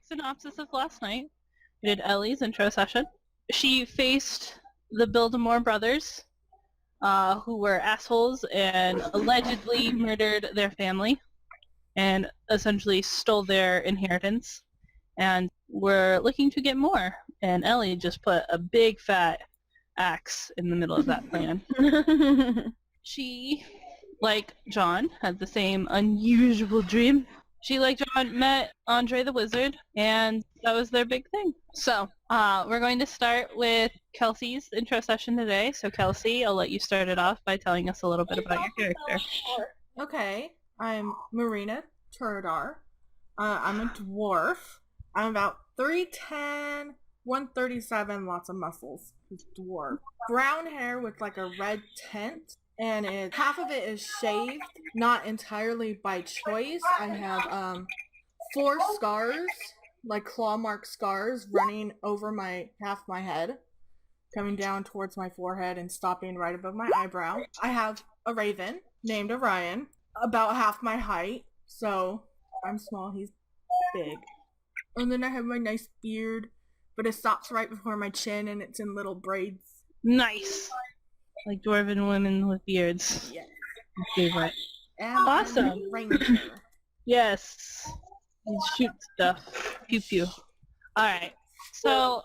synopsis of last night. We did Ellie's intro session. She faced the Bildemore brothers, who were assholes and allegedly murdered their family and essentially stole their inheritance. And were looking to get more. And Ellie just put a big fat axe in the middle of that plan. She, like John, had the same unusual dream. She, like John, met Andre the Wizard, and that was their big thing. So, we're going to start with Kelsey's intro session today. So, Kelsey, I'll let you start it off by telling us a little bit about your character. Okay, I'm Marina Turadar. I'm a dwarf. I'm about 3'10", 137, lots of muscles. Dwarf. Brown hair with like a red tint, and half of it is shaved, not entirely by choice. I have 4 scars, like claw mark scars, running over half my head, coming down towards my forehead and stopping right above my eyebrow. I have a raven named Orion, about half my height, so I'm small, he's big. And then I have my nice beard, but it stops right before my chin and it's in little braids. Nice. Like dwarven women with beards. Yes. My favorite. And awesome. I'm a ranger. Yes. You shoot stuff. Pew pew. Alright. So,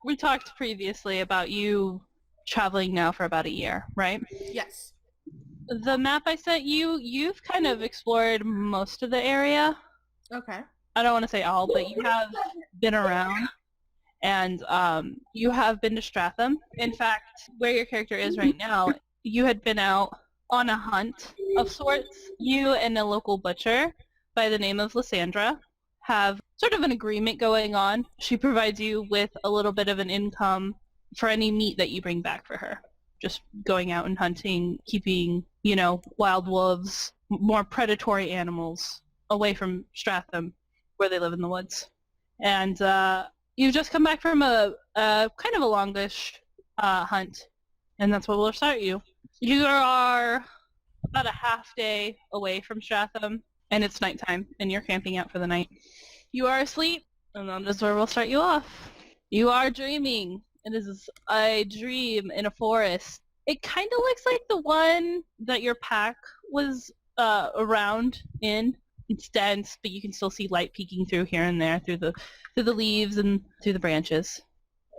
we talked previously about you traveling now for about a year, right? Yes. The map I sent you, you've kind of explored most of the area. Okay. I don't want to say all, but you have been around, and you have been to Strathum. In fact, where your character is right now, you had been out on a hunt of sorts. You and a local butcher by the name of Lysandra have sort of an agreement going on. She provides you with a little bit of an income for any meat that you bring back for her. Just going out and hunting, keeping, wild wolves, more predatory animals away from Strathum, where they live in the woods. And you've just come back from a kind of a longish hunt, and that's what we'll start you. You are about a half day away from Strathum, and it's nighttime, and you're camping out for the night. You are asleep, and that is where we'll start you off. You are dreaming. It is a dream in a forest. It kind of looks like the one that your pack was around in. It's dense, but you can still see light peeking through here and there, through the leaves and through the branches.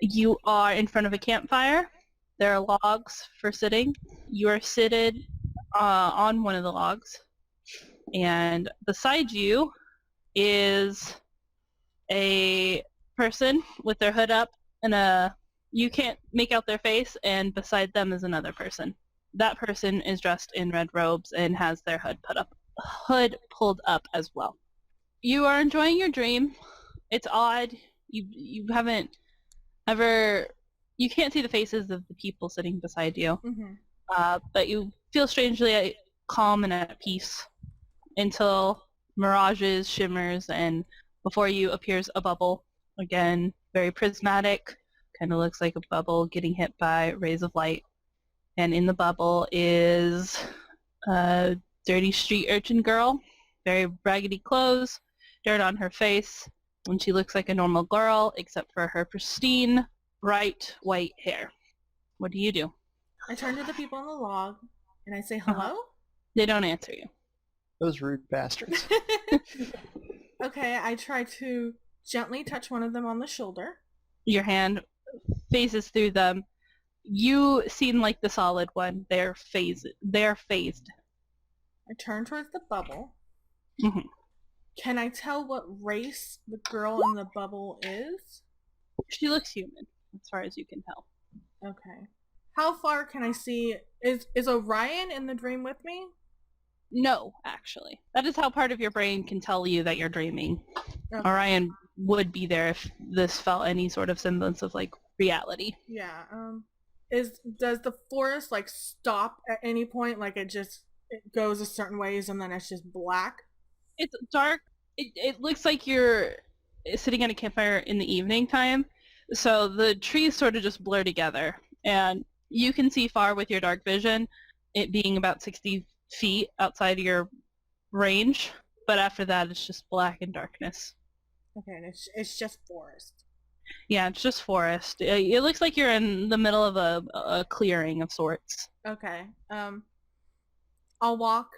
You are in front of a campfire. There are logs for sitting. You are seated on one of the logs, and beside you is a person with their hood up, and you can't make out their face, and beside them is another person. That person is dressed in red robes and has their hood pulled up as well. You are enjoying your dream. It's odd. You haven't ever... You can't see the faces of the people sitting beside you. Mm-hmm. But you feel strangely calm and at peace until mirages, shimmers, and before you appears a bubble. Again, very prismatic. Kind of looks like a bubble getting hit by rays of light. And in the bubble is a dirty street urchin girl, very raggedy clothes, dirt on her face, and she looks like a normal girl except for her pristine, bright white hair. What do you do? I turn to the people on the log and I say hello. They don't answer you. Those rude bastards. Okay, I try to gently touch one of them on the shoulder. Your hand phases through them. You seem like the solid one. They're phased. I turn towards the bubble. Mm-hmm. Can I tell what race the girl in the bubble is? She looks human, as far as you can tell. Okay. How far can I see? Is Orion in the dream with me? No, actually. That is how part of your brain can tell you that you're dreaming. Okay. Orion would be there if this felt any sort of semblance of, reality. Yeah, does the forest, stop at any point? It goes a certain ways and then it's just black? It's dark. It looks like you're sitting at a campfire in the evening time, so the trees sort of just blur together, and you can see far with your dark vision, it being about 60 feet outside of your range, but after that it's just black and darkness. Okay, and it's just forest. Yeah, it's just forest. It looks like you're in the middle of a clearing of sorts. Okay. I'll walk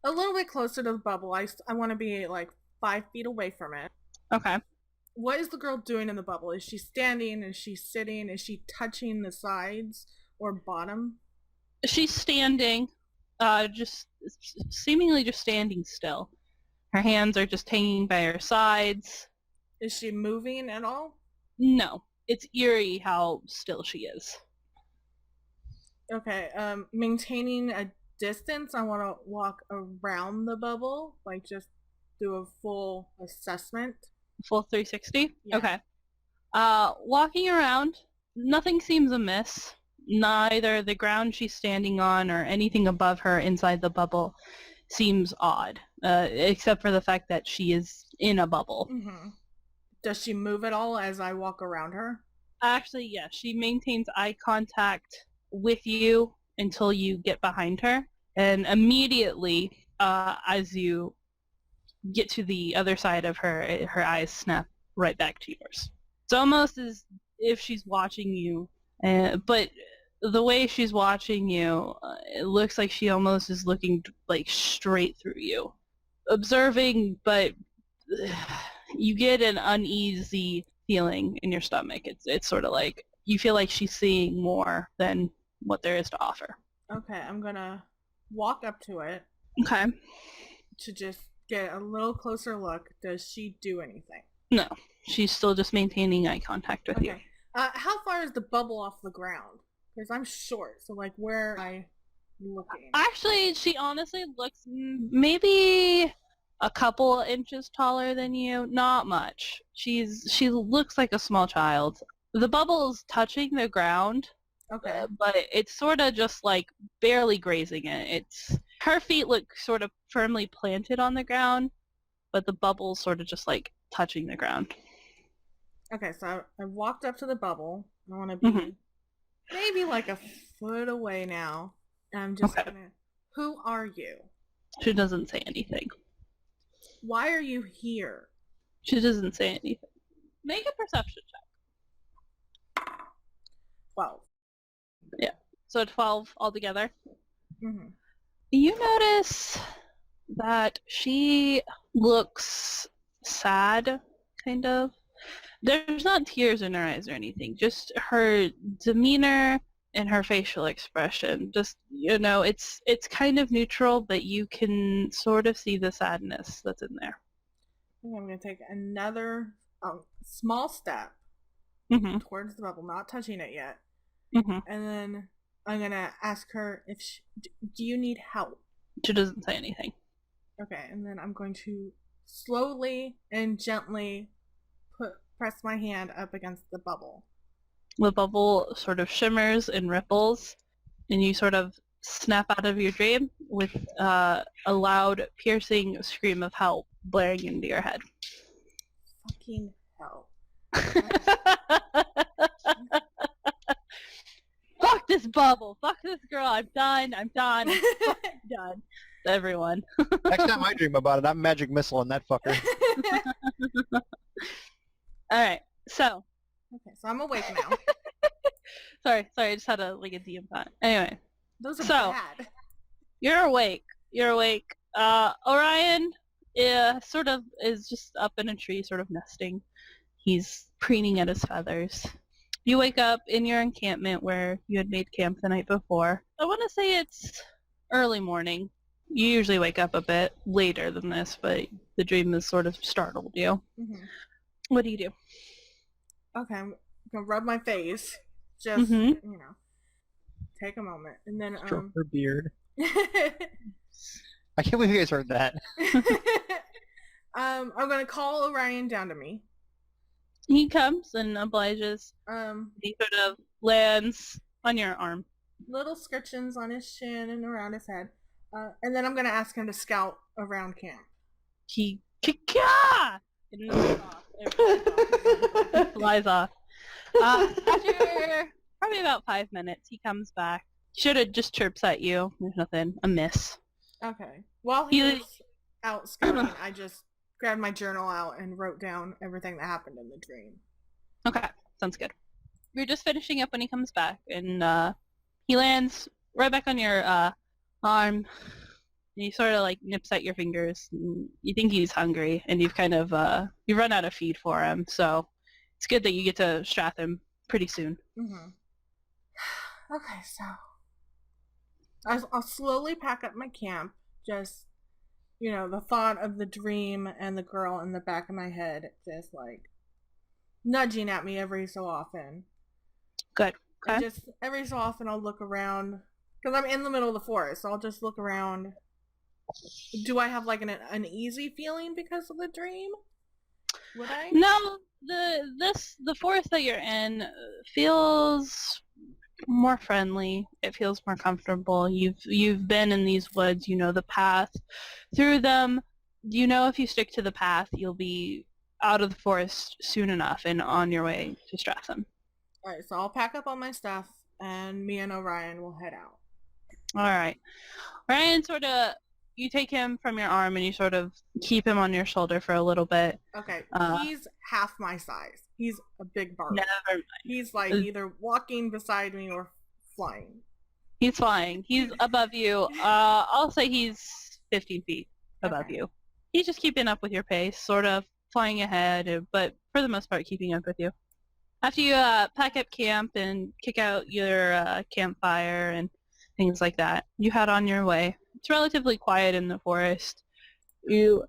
a little bit closer to the bubble. I want to be like 5 feet away from it. Okay. What is the girl doing in the bubble? Is she standing? Is she sitting? Is she touching the sides or bottom? She's standing, just seemingly just standing still. Her hands are just hanging by her sides. Is she moving at all? No, it's eerie how still she is. Okay. Maintaining a distance. I want to walk around the bubble, like just do a full assessment. Full 360? Yeah. Okay. Walking around, nothing seems amiss. Neither the ground she's standing on or anything above her inside the bubble seems odd, except for the fact that she is in a bubble. Mm-hmm. Does she move at all as I walk around her? Actually, yes, she maintains eye contact with you until you get behind her, and immediately, as you get to the other side of her, her eyes snap right back to yours. It's almost as if she's watching you, but the way she's watching you, it looks like she almost is looking like straight through you, observing, but you get an uneasy feeling in your stomach. It's sort of like you feel like she's seeing more than what there is to offer. Okay, I'm gonna walk up to it Okay. to just get a little closer look. Does she do anything? No, she's still just maintaining eye contact with you. Okay. How far is the bubble off the ground? Because I'm short, so like where am I looking? Actually, she honestly looks maybe a couple inches taller than you. Not much. She looks like a small child. The bubble's touching the ground, Okay. but it's sort of just like barely grazing it. Her feet look sort of firmly planted on the ground, but the bubble's sort of just like touching the ground. Okay, so I walked up to the bubble. I want to be maybe like a foot away now. And I'm just gonna... Who are you? She doesn't say anything. Why are you here? She doesn't say anything. Make a perception check. 12. Yeah. So 12 altogether. Mm-hmm. You notice that she looks sad, kind of. There's not tears in her eyes or anything, just her demeanor and her facial expression. Just, it's kind of neutral, but you can sort of see the sadness that's in there. I think I'm going to take another small step towards the bubble, not touching it yet. And then I'm going to ask her if do you need help? She doesn't say anything. Okay, and then I'm going to slowly and gently press my hand up against the bubble. The bubble sort of shimmers and ripples, and you sort of snap out of your dream with a loud, piercing scream of help blaring into your head. Fucking hell. Fuck this bubble. Fuck this girl. I'm done. I'm fucking done. Everyone. Next time I dream about it, I'm magic missile in that fucker. Alright, so. Okay, so I'm awake now. Sorry, I just had a DM thought. Anyway. Those are bad. You're awake. Orion sort of is just up in a tree, sort of nesting. He's preening at his feathers. You wake up in your encampment where you had made camp the night before. I want to say it's early morning. You usually wake up a bit later than this, but the dream has sort of startled you. Mm-hmm. What do you do? Okay, I'm gonna rub my face. Just, take a moment. And then, Stroke her beard. I can't believe you guys heard that. I'm gonna call Orion down to me. He comes and obliges. He sort of lands on your arm. Little scritchings on his chin and around his head. And then I'm gonna ask him to scout around camp. He Kika! And flies off. After probably about 5 minutes, he comes back. Should have just chirps at you. There's nothing amiss. Okay. While he was out scouting, I just grabbed my journal out and wrote down everything that happened in the dream. Okay, sounds good. You're just finishing up when he comes back, and he lands right back on your arm. And he sort of like nips at your fingers. And you think he's hungry, and you've kind of you run out of feed for him. So it's good that you get to Strathum pretty soon. Mm-hmm. Okay, so I'll slowly pack up my camp. Just, the thought of the dream and the girl in the back of my head just like nudging at me every so often. Good. Okay. And just every so often I'll look around because I'm in the middle of the forest. So I'll just look around. Do I have like an uneasy feeling because of the dream? Would I? No, the forest that you're in feels more friendly. It feels more comfortable. You've been in these woods. You know the path through them. You know if you stick to the path, you'll be out of the forest soon enough and on your way to Strathum. All right, so I'll pack up all my stuff, and me and Orion will head out. All right, Ryan. You take him from your arm and you sort of keep him on your shoulder for a little bit. Okay, he's half my size. He's a big barber. Never mind. He's like either walking beside me or flying. He's flying. He's above you. I'll say he's 15 feet above you. He's just keeping up with your pace, sort of flying ahead, but for the most part keeping up with you. After you pack up camp and kick out your campfire and things like that, you head on your way. It's relatively quiet in the forest. You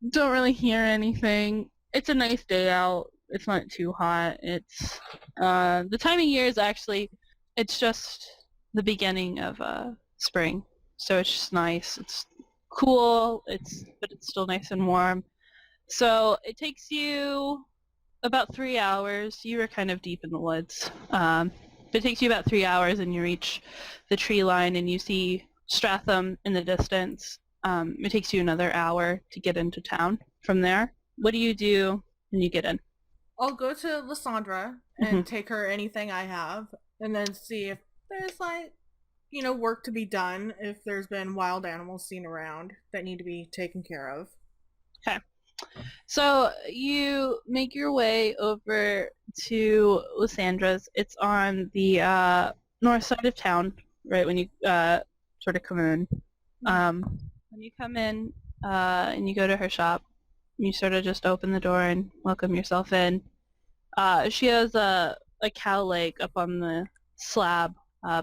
don't really hear anything. It's a nice day out. It's not too hot. It's the time of year is actually, it's just the beginning of spring, so it's just nice. It's cool. But it's still nice and warm. So it takes you about 3 hours. You were kind of deep in the woods. It takes you about 3 hours, and you reach the tree line, and you see Strathum in the distance. It takes you another hour to get into town from there. What do you do when you get in? I'll go to Lysandra and take her anything I have, and then see if there's work to be done, if there's been wild animals seen around that need to be taken care of. Okay. So you make your way over to Lysandra's. It's on the north side of town, right when you sort of come in. When you come in and you go to her shop, you sort of just open the door and welcome yourself in. She has a cow leg up on the slab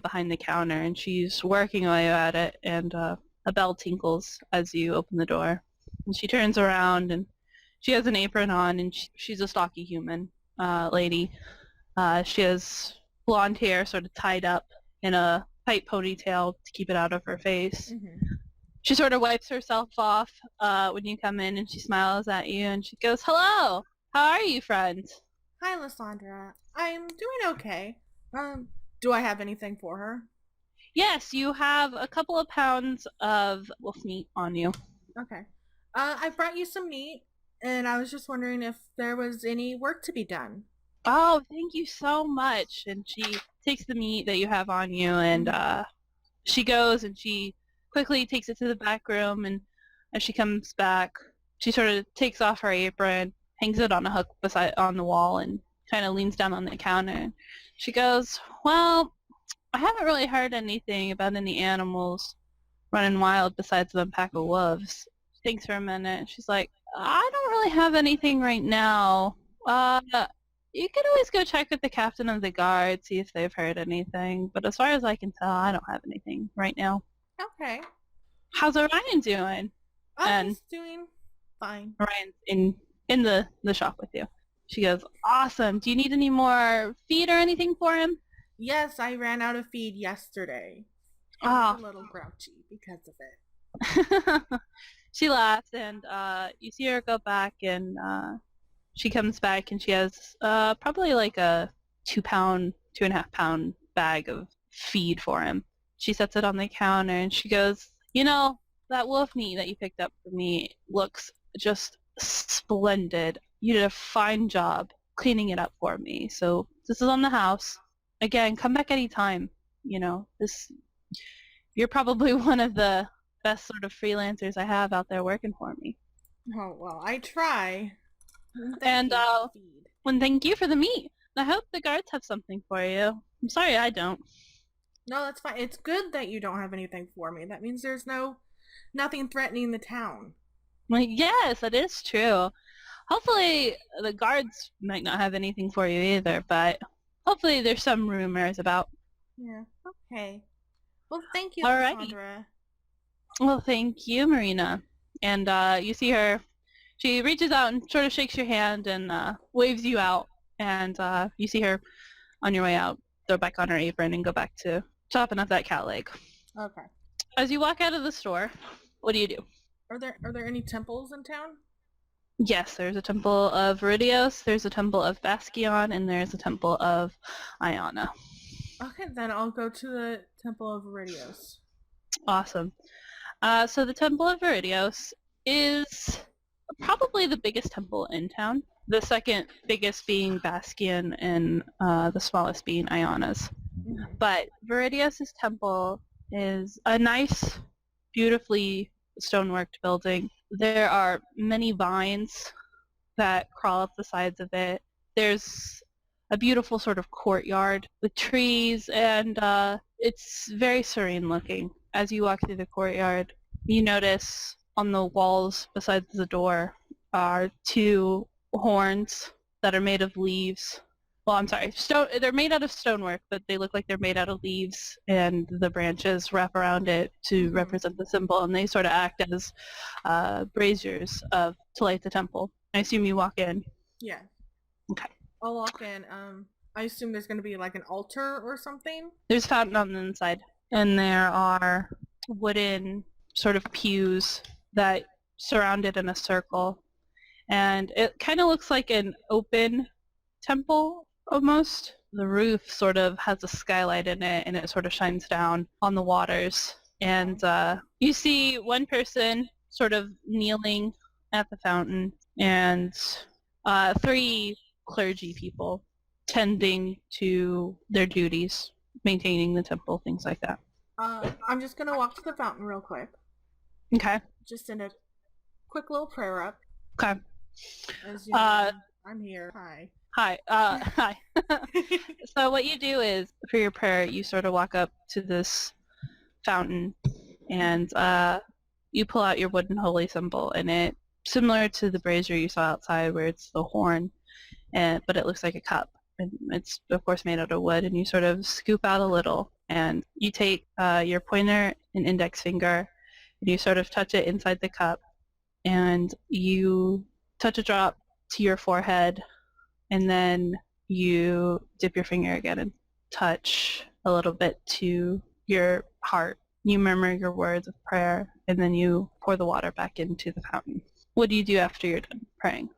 behind the counter, and she's working away at it, and a bell tinkles as you open the door. And she turns around, and she has an apron on, and she's a stocky human lady. She has blonde hair sort of tied up in a tight ponytail to keep it out of her face. She sort of wipes herself off when you come in, and she smiles at you, and she goes, "Hello! How are you, friend?" Hi, Lysandra. I'm doing okay. Do I have anything for her? Yes, you have a couple of pounds of wolf meat on you. Okay. I brought you some meat, and I was just wondering if there was any work to be done. Oh, thank you so much. And she takes the meat that you have on you, and she goes and she quickly takes it to the back room, and as she comes back, she sort of takes off her apron, hangs it on a hook on the wall, and kind of leans down on the counter. She goes, "Well, I haven't really heard anything about any animals running wild besides the pack of wolves." She thinks for a minute. She's like, "I don't really have anything right now. You could always go check with the captain of the guard, see if they've heard anything. But as far as I can tell, I don't have anything right now." Okay. How's Orion doing? He's doing fine. Orion's in the shop with you. She goes, "Awesome. Do you need any more feed or anything for him?" Yes, I ran out of feed yesterday. Oh. I'm a little grouchy because of it. She laughs, and you see her go back, and she comes back, and she has probably like a 2.5 pound bag of feed for him. She sets it on the counter, and she goes, "That wolf meat that you picked up for me looks just splendid. You did a fine job cleaning it up for me. So this is on the house. Again, come back anytime. You're probably one of the best sort of freelancers I have out there working for me." Oh, well, I try. And, Feed. thank you for the meat. I hope the guards have something for you. I'm sorry I don't. No, that's fine. It's good that you don't have anything for me. That means there's nothing threatening the town. Like, yes, that is true. Hopefully the guards might not have anything for you either, but hopefully there's some rumors about. Yeah. Okay. Well, thank you, Alrighty. Cassandra. Well, thank you, Marina. And you see her, she reaches out and sort of shakes your hand and waves you out. And you see her on your way out, throw back on her apron and go back to chopping up that cat leg. Okay. As you walk out of the store, what do you do? Are there any temples in town? Yes, there's a temple of Viridios, there's a temple of Bastion, and there's a temple of Iona. Okay, then I'll go to the Temple of Viridios. Awesome. So the Temple of Viridios is probably the biggest temple in town. The second biggest being Bastion and the smallest being Iona's. Mhm. But Viridios' temple is a nice, beautifully stoneworked building. There are many vines that crawl up the sides of it. There's a beautiful sort of courtyard with trees, and it's very serene looking. As you walk through the courtyard, you notice on the walls beside the door are two horns that are made of leaves. Well, I'm sorry, they're made out of stonework, but they look like they're made out of leaves, and the branches wrap around it to represent the symbol, and they sort of act as braziers to light the temple. I assume you walk in. Yeah. Okay. I'll walk in. I assume there's gonna be like an altar or something. There's a fountain on the inside, and there are wooden sort of pews that surround it in a circle, and it kind of looks like an open temple almost. The roof sort of has a skylight in it, and it sort of shines down on the waters. And you see one person sort of kneeling at the fountain, and three clergy people tending to their duties, maintaining the temple, things like that. I'm just gonna walk to the fountain real quick. Okay. Just send a quick little prayer up. Okay. As you know, I'm here. Hi. Hi. Hi. So what you do is, for your prayer, you sort of walk up to this fountain, and you pull out your wooden holy symbol, and it, similar to the brazier you saw outside where it's the horn, but it looks like a cup. And it's, of course, made out of wood, and you sort of scoop out a little, and you take your pointer and index finger, and you sort of touch it inside the cup, and you touch a drop to your forehead, and then you dip your finger again and touch a little bit to your heart. You murmur your words of prayer, and then you pour the water back into the fountain. What do you do after you're done praying?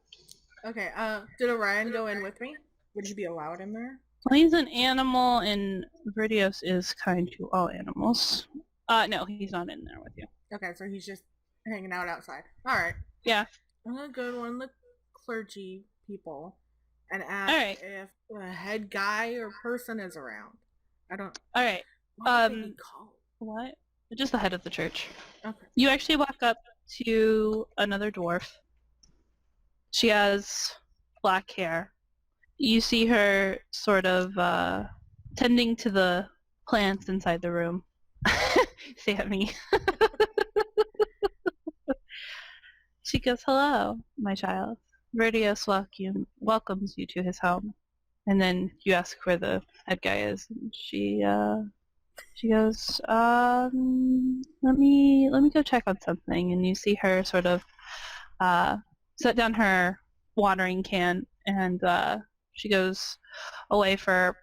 Okay, did Orion go in with me? Would he be allowed in there? Well, he's an animal, and Viridios is kind to all animals. No, he's not in there with you. Okay, so he's just hanging out outside. Alright. Yeah. I'm gonna go to one of the clergy people and ask Alright. if a head guy or person is around. I don't... Alright. What would they be called? What? Just the head of the church. Okay. You actually walk up to another dwarf. She has black hair. You see her sort of tending to the plants inside the room. Sammy. She goes, "Hello, my child. Verdios welcomes you to his home." And then you ask where the head guy is, and she goes, let me go check on something. And you see her sort of set down her watering can, and she goes away for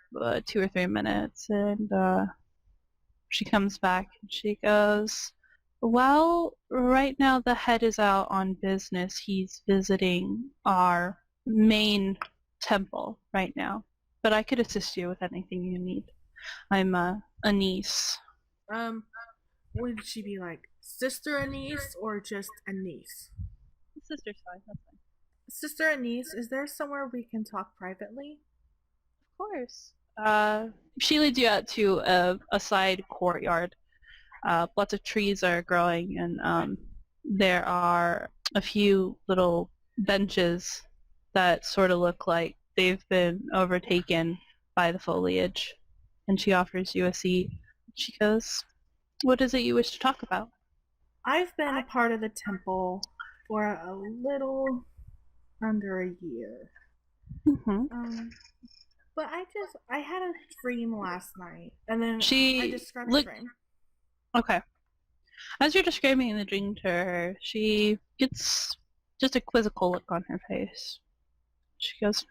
2 or 3 minutes, and she comes back and she goes, "Well, right now the head is out on business. He's visiting our main temple right now, but I could assist you with anything you need. I'm a niece." Would she be like Sister Anise or just a niece? Sister's fine, that's fine. Sister Anise, is there somewhere we can talk privately? Of course. She leads you out to a side courtyard. Lots of trees are growing, and there are a few little benches that sort of look like they've been overtaken by the foliage. And she offers you a seat. She goes, "What is it you wish to talk about?" I've been a part of the temple for a little under a year. Mm-hmm. But I had a dream last night, and then She I described look- the dream. Okay. As you're describing the dream to her, she gets just a quizzical look on her face. She goes,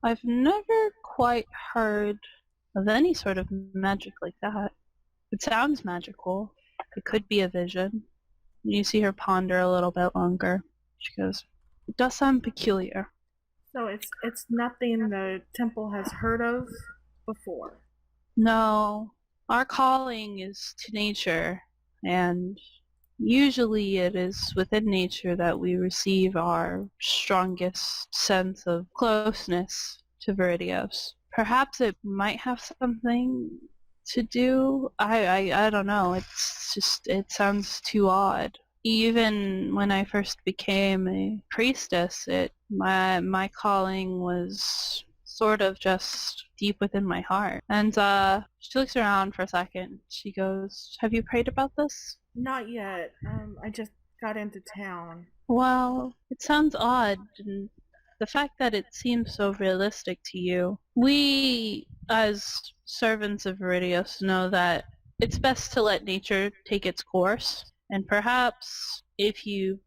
I've never quite heard of any sort of magic like that. It sounds magical. It could be a vision. You see her ponder a little bit longer. She goes, it does sound peculiar. So it's nothing the temple has heard of before. No, our calling is to nature, and usually it is within nature that we receive our strongest sense of closeness to Viridios. Perhaps it might have something to do. I don't know. It's just, it sounds too odd. Even when I first became a priestess, my calling was sort of just deep within my heart. And she looks around for a second. She goes, "Have you prayed about this?" Not yet. I just got into town. Well, it sounds odd, and the fact that it seems so realistic to you. We, as servants of Viridios, know that it's best to let nature take its course, and perhaps if you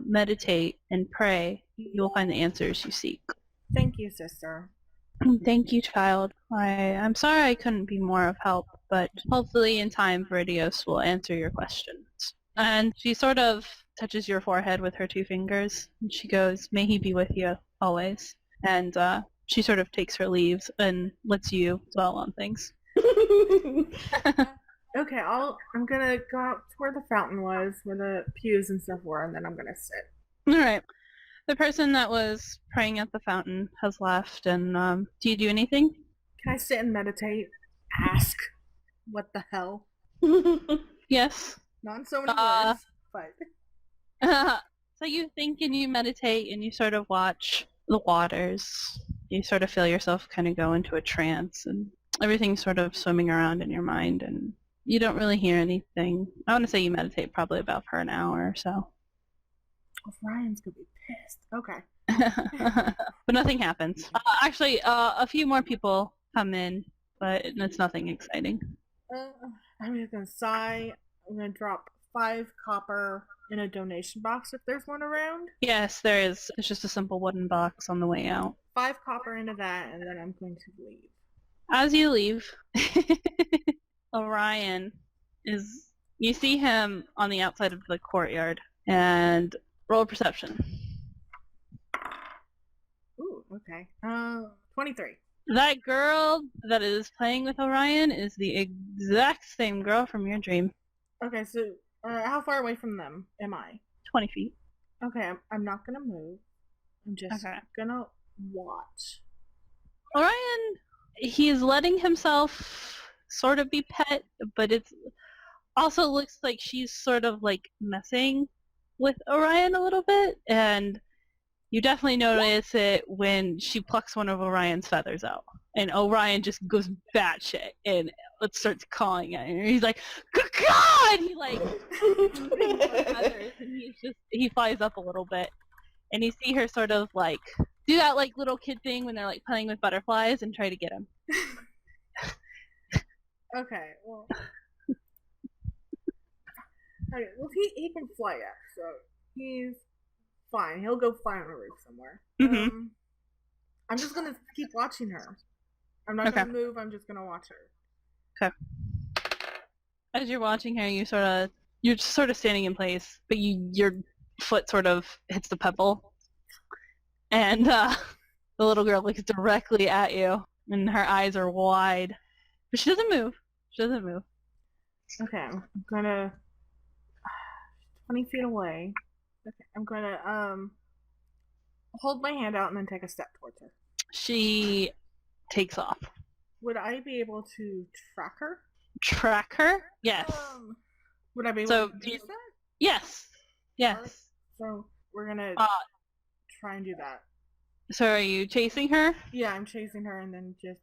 meditate and pray, you'll find the answers you seek. Thank you, sister. Thank you, child. I'm sorry I couldn't be more of help, but hopefully in time Viridios will answer your questions. And she sort of touches your forehead with her two fingers, and she goes, "May he be with you always." And she sort of takes her leaves and lets you dwell on things. Okay, I'm gonna go out to where the fountain was, where the pews and stuff were, and then I'm gonna sit. All right. The person that was praying at the fountain has left, and do you do anything? Can I sit and meditate? Ask. What the hell? Yes. Not in so many words, but... So you think and you meditate and you sort of watch the waters. You sort of feel yourself kind of go into a trance, and everything's sort of swimming around in your mind, and you don't really hear anything. I want to say you meditate probably about for an hour or so. Ryan's gonna be pissed. Okay. But nothing happens. Actually, a few more people come in, but it's nothing exciting. I'm just gonna sigh. I'm gonna drop 5 copper in a donation box if there's one around. Yes, there is. It's just a simple wooden box on the way out. 5 copper into that, and then I'm going to leave. As you leave, Orion is... You see him on the outside of the courtyard, and roll perception. Ooh, okay. 23. That girl that is playing with Orion is the exact same girl from your dream. Okay, so how far away from them am I? 20 feet. Okay, I'm not gonna move. I'm just gonna watch. Orion, he is letting himself sort of be pet, but it's also looks like she's sort of like messing with Orion a little bit, and you definitely notice it when she plucks one of Orion's feathers out. And Orion just goes batshit and starts calling at her. He's like, "Good God!" He like feathers, and he flies up a little bit. And you see her sort of like do that like little kid thing when they're like playing with butterflies and try to get him. Okay, well. Okay, well he can fly up, so he's fine. He'll go fly on a roof somewhere. Mm-hmm. I'm just gonna keep watching her. I'm not gonna move. I'm just gonna watch her. Okay. As you're watching her, you're just sort of standing in place, but your foot sort of hits the pebble, and the little girl looks directly at you, and her eyes are wide, but she doesn't move. Okay, I'm gonna 20 feet away. Okay, I'm gonna hold my hand out and then take a step towards her. She takes off. Would I be able to track her? Track her? Yes. Would I be able to do that? Yes. Right. So we're gonna try and do that. So are you chasing her? Yeah, I'm chasing her and then just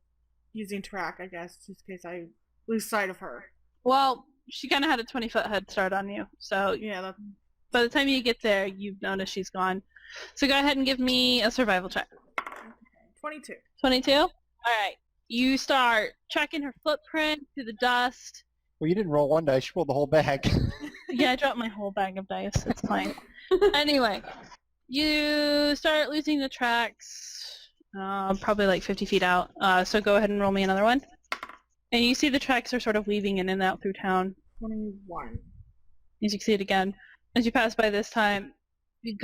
using track, I guess, just in case I lose sight of her. Well, she kind of had a 20-foot head start on you, so Yeah, that's... by the time you get there, you've noticed she's gone. So go ahead and give me a survival check. 22. 22? Alright. You start tracking her footprint through the dust. Well, you didn't roll one dice. You rolled the whole bag. Yeah, I dropped my whole bag of dice. It's fine. Anyway, you start losing the tracks, probably like 50 feet out. So go ahead and roll me another one. And you see the tracks are sort of weaving in and out through town. 21. You succeed again. As you pass by this time, you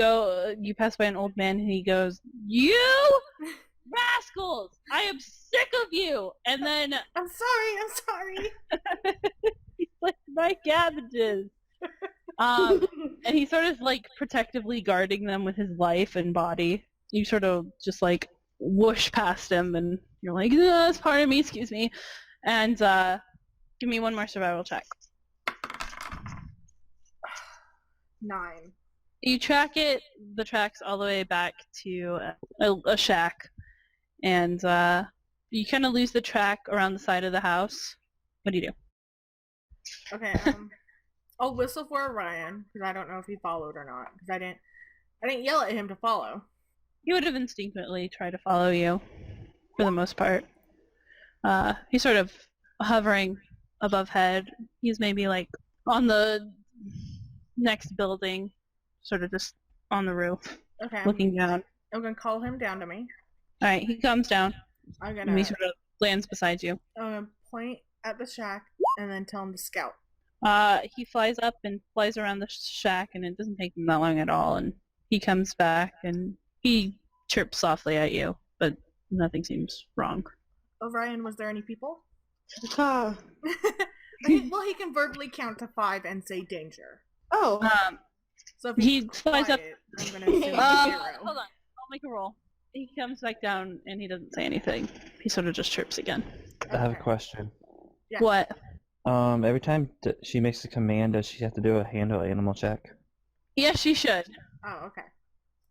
pass by an old man and he goes, "You rascals! I am sick of you!" And then I'm sorry. he's like, "My cabbages!" And he's sort of like protectively guarding them with his life and body. You sort of just like whoosh past him and you're like, "That's part of me, excuse me." And give me one more survival check. 9. You track the tracks all the way back to a shack, and you kind of lose the track around the side of the house. What do you do? Okay, I'll whistle for Orion, because I don't know if he followed or not, because I didn't yell at him to follow. He would have instinctively tried to follow you, for the most part. He's sort of hovering above head. He's maybe like on the next building, sort of just on the roof, Okay, looking down. I'm gonna call him down to me. Alright, he comes down, I'm and he gonna sort of lands beside you. point at the shack and then tell him to scout. He flies up and flies around the shack, and it doesn't take him that long at all, and he comes back, and he chirps softly at you, but nothing seems wrong. Orion, was there any people? Ah. Well, he can verbally count to 5 and say danger. Oh. So if He he's flies up. quiet, I'm gonna assume he's Hold zero. on, I'll make a roll. He comes back down, and he doesn't say anything. He sort of just chirps again. I have a Okay. question. Yeah. What? Every time she makes a command, does she have to do a handle animal check? Yes, she should. Oh, okay.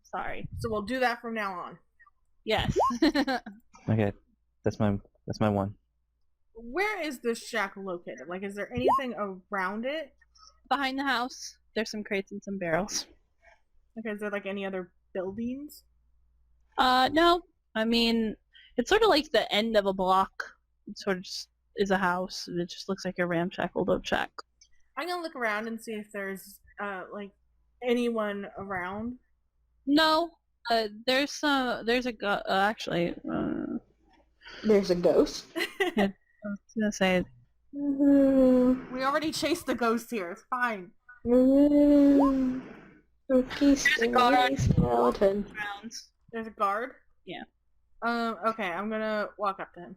Sorry. So we'll do that from now on. Yes. Okay, that's my one. Where is this shack located? Like, is there anything around it? Behind the house, there's some crates and some barrels. Like, is there like any other buildings? No. I mean, it's sort of like the end of a block. It sort of just is a house, and it just looks like a ramshackle old shack. I'm gonna look around and see if there's like anyone around. No. There's actually, There's a ghost. I was gonna say, We already chased the ghost here. It's fine. Spooky, a guard. scary skeleton. grounds. There's a guard. Yeah. Okay. I'm gonna walk up to him.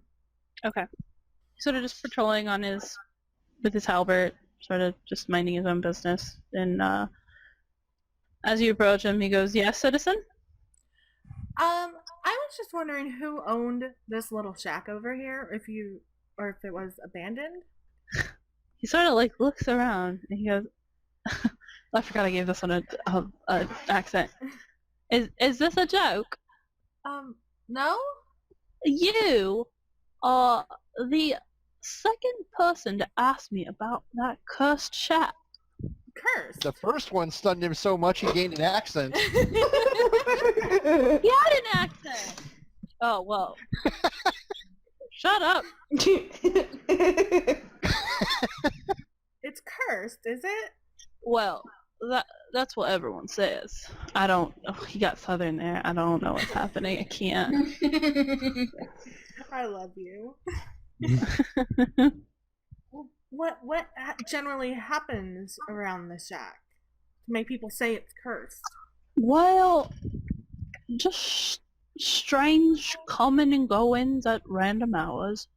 Okay. Sort of just patrolling with his halberd, sort of just minding his own business. And as you approach him, he goes, "Yes, citizen?" I was just wondering who owned this little shack over here, or if it was abandoned. He sort of like looks around and he goes, I forgot I gave this one a accent. Is this a joke? No? You are the second person to ask me about that cursed shack. Curse. The first one stunned him so much he gained an accent. He had an accent! Oh, well. Shut up. It's cursed, is it? Well, that's what everyone says. I don't... Oh, he got southern there. I don't know what's happening. I can't. I love you. What generally happens around the shack to make people say it's cursed? Well, just strange coming and goings at random hours.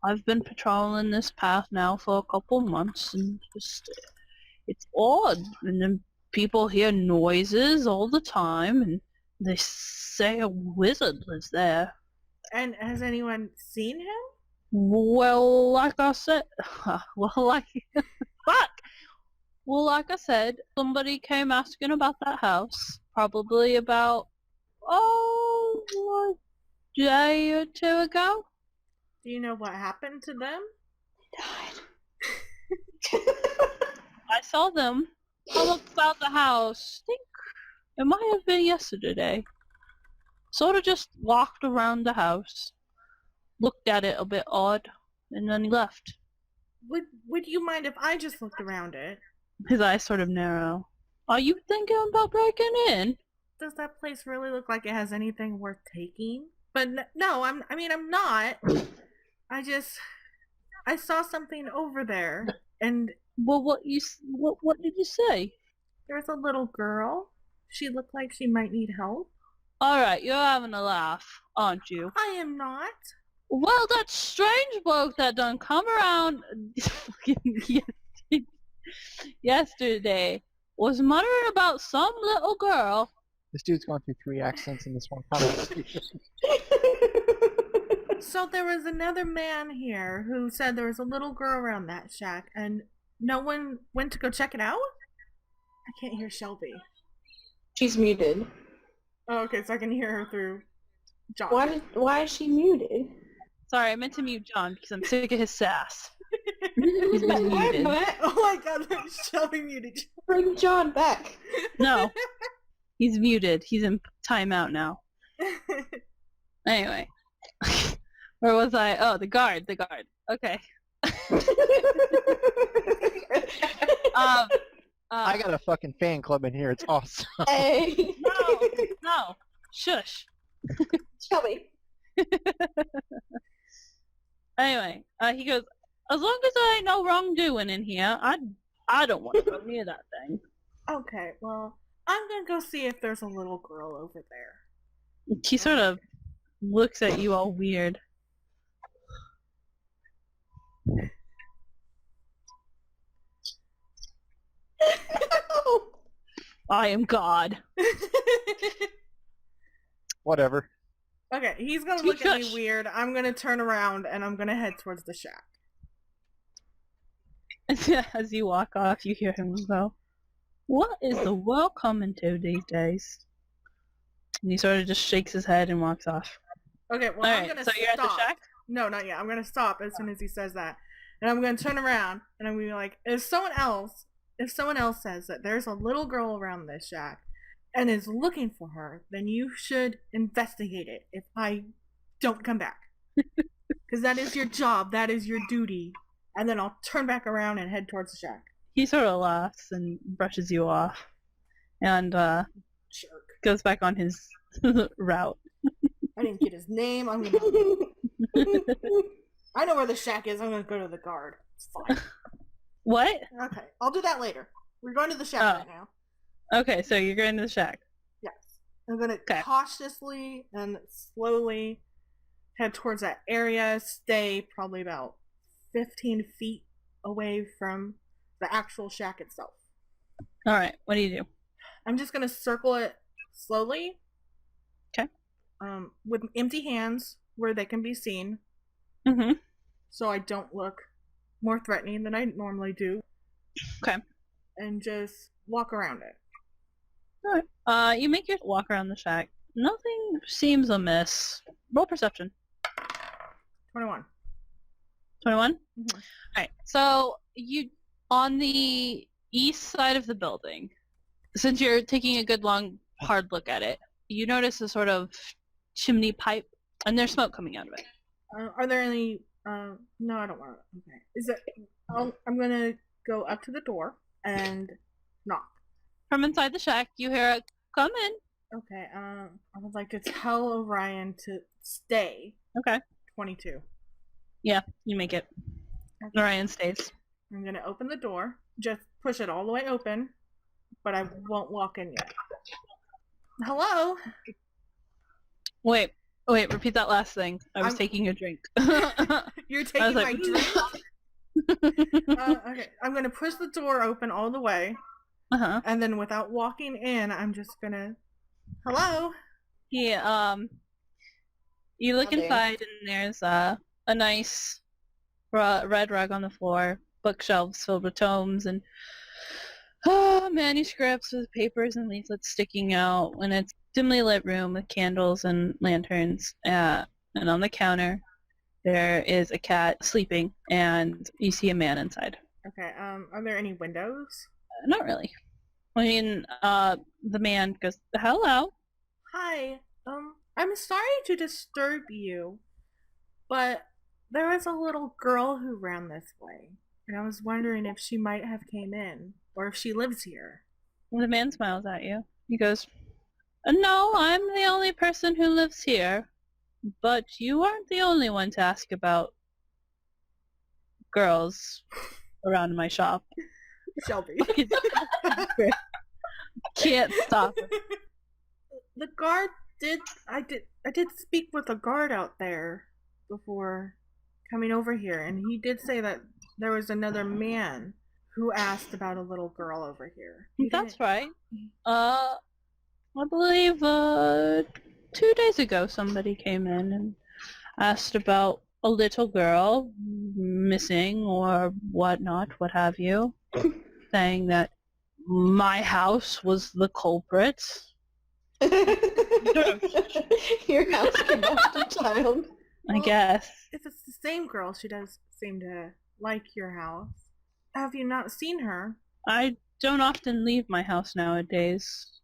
I've been patrolling this path now for a couple months, and just it's odd. And then people hear noises all the time, and they say a wizard lives there. And has anyone seen him? Well, like I said, fuck. Well, like I said, somebody came asking about that house. probably about a day or two ago. Do you know what happened to them? I saw them come up about the house. I think it might have been yesterday. Sort of just walked around the house, looked at it a bit odd, and then he left. Would you mind if I just looked around it? His eyes sort of narrow. Are you thinking about breaking in? Does that place really look like it has anything worth taking? But no, I'm not. I saw something over there, and Well, what did you say? there's a little girl. She looked like she might need help. Alright, you're having a laugh, aren't you? I am not. Well, that strange bloke that done come around yesterday was muttering about some little girl. This dude's gone through 3 accents in this one conversation. So there was another man here who said there was a little girl around that shack, and no one went to go check it out? I can't hear Shelby. She's muted. Oh, okay, so I can hear her through John. Why is she muted? Sorry, I meant to mute John because I'm sick of his sass. He's been muted. What? Oh my god, Shelby muted. Bring John back. No, he's muted. He's in timeout now. Anyway. Where was I? Oh, the guard. Okay. I got a fucking fan club in here. It's awesome. Hey. No. Shush. Shelby. Anyway, he goes, as long as there ain't no wrongdoing in here, I don't want to go near that thing. Okay, well, I'm gonna go see if there's a little girl over there. He sort of looks at you all weird. I am God. Whatever. Okay, he's gonna look at me weird. I'm gonna turn around and I'm gonna head towards the shack. As you walk off, you hear him go, "What is the world coming to these days?" And he sort of just shakes his head and walks off. Okay, well, I'm Alright, gonna so stop. you're at the shack? No, not yet. I'm gonna stop as soon as he says that. And I'm gonna turn around and I'm gonna be like, if someone else says that there's a little girl around this shack and is looking for her, then you should investigate it if I don't come back. Because that is your job, that is your duty. And then I'll turn back around and head towards the shack. He sort of laughs and brushes you off. And Jerk. goes back on his route. I didn't get his name. I know where the shack is. I'm gonna go to the guard. It's fine. What? Okay, I'll do that later. We're going to the shack Oh. right now. Okay, so you're going to the shack. Yes. I'm gonna cautiously and slowly head towards that area. Stay probably about 15 feet away from the actual shack itself. Alright, what do you do? I'm just gonna circle it slowly. Okay. With empty hands where they can be seen, Mm-hmm. so I don't look more threatening than I normally do. Okay. And just walk around it. Alright. You make your walk around the shack. Nothing seems amiss. Roll perception. 21. 21? Mhm. Alright, so you, on the east side of the building, since you're taking a good long hard look at it, you notice a sort of chimney pipe, and there's smoke coming out of it. Are there any? No, I don't want to. Okay. Is it? I'm gonna go up to the door and knock. From inside the shack, you hear a, "Come in." Okay. I would like to tell Orion to stay. Okay. 22. Yeah, you make it. Okay. Orion stays. I'm gonna open the door. Just push it all the way open, but I won't walk in yet. Hello. Wait, repeat that last thing. I was I'm- taking a drink. You're I taking was my like, drink. Okay. I'm gonna push the door open all the way, uh-huh. and then without walking in, I'm just gonna. Hello. Yeah, you look Oh, damn. inside and there's a nice red rug on the floor, bookshelves filled with tomes, and manuscripts with papers and leaflets sticking out in its dimly lit room with candles and lanterns. And on the counter, there is a cat sleeping, and you see a man inside. Okay, are there any windows? Not really. I mean, the man goes, "Hello." Hi, I'm sorry to disturb you, but there was a little girl who ran this way, and I was wondering if she might have came in, or if she lives here. The man smiles at you. He goes, "No, I'm the only person who lives here, but you aren't the only one to ask about girls around my shop." Shelby. Can't stop. The guard I did speak with a guard out there before coming over here, and he did say that there was another man who asked about a little girl over here. That's right. I believe 2 days ago somebody came in and asked about a little girl missing or whatnot, what have you, saying that my house was the culprit. Your house kidnapped a child. I guess. If it's the same girl, she does seem to like your house. Have you not seen her? I don't often leave my house nowadays.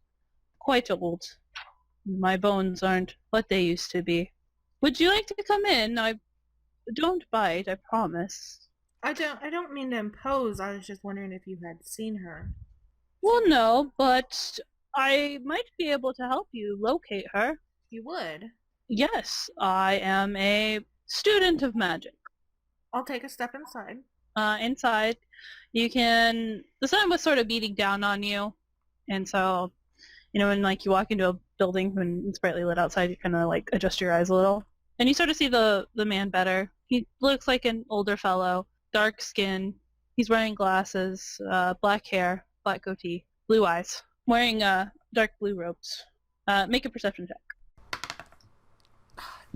Quite old. My bones aren't what they used to be. Would you like to come in? I don't bite, I promise. I don't mean to impose. I was just wondering if you had seen her. Well, no, but I might be able to help you locate her. You would. Yes, I am a student of magic. I'll take a step inside. Inside, you can... The sun was sort of beating down on you, and so, when like you walk into a building when it's brightly lit outside, you kind of like adjust your eyes a little. And you sort of see the man better. He looks like an older fellow, dark skin. He's wearing glasses, black hair, black goatee, blue eyes, wearing dark blue robes. Make a perception check.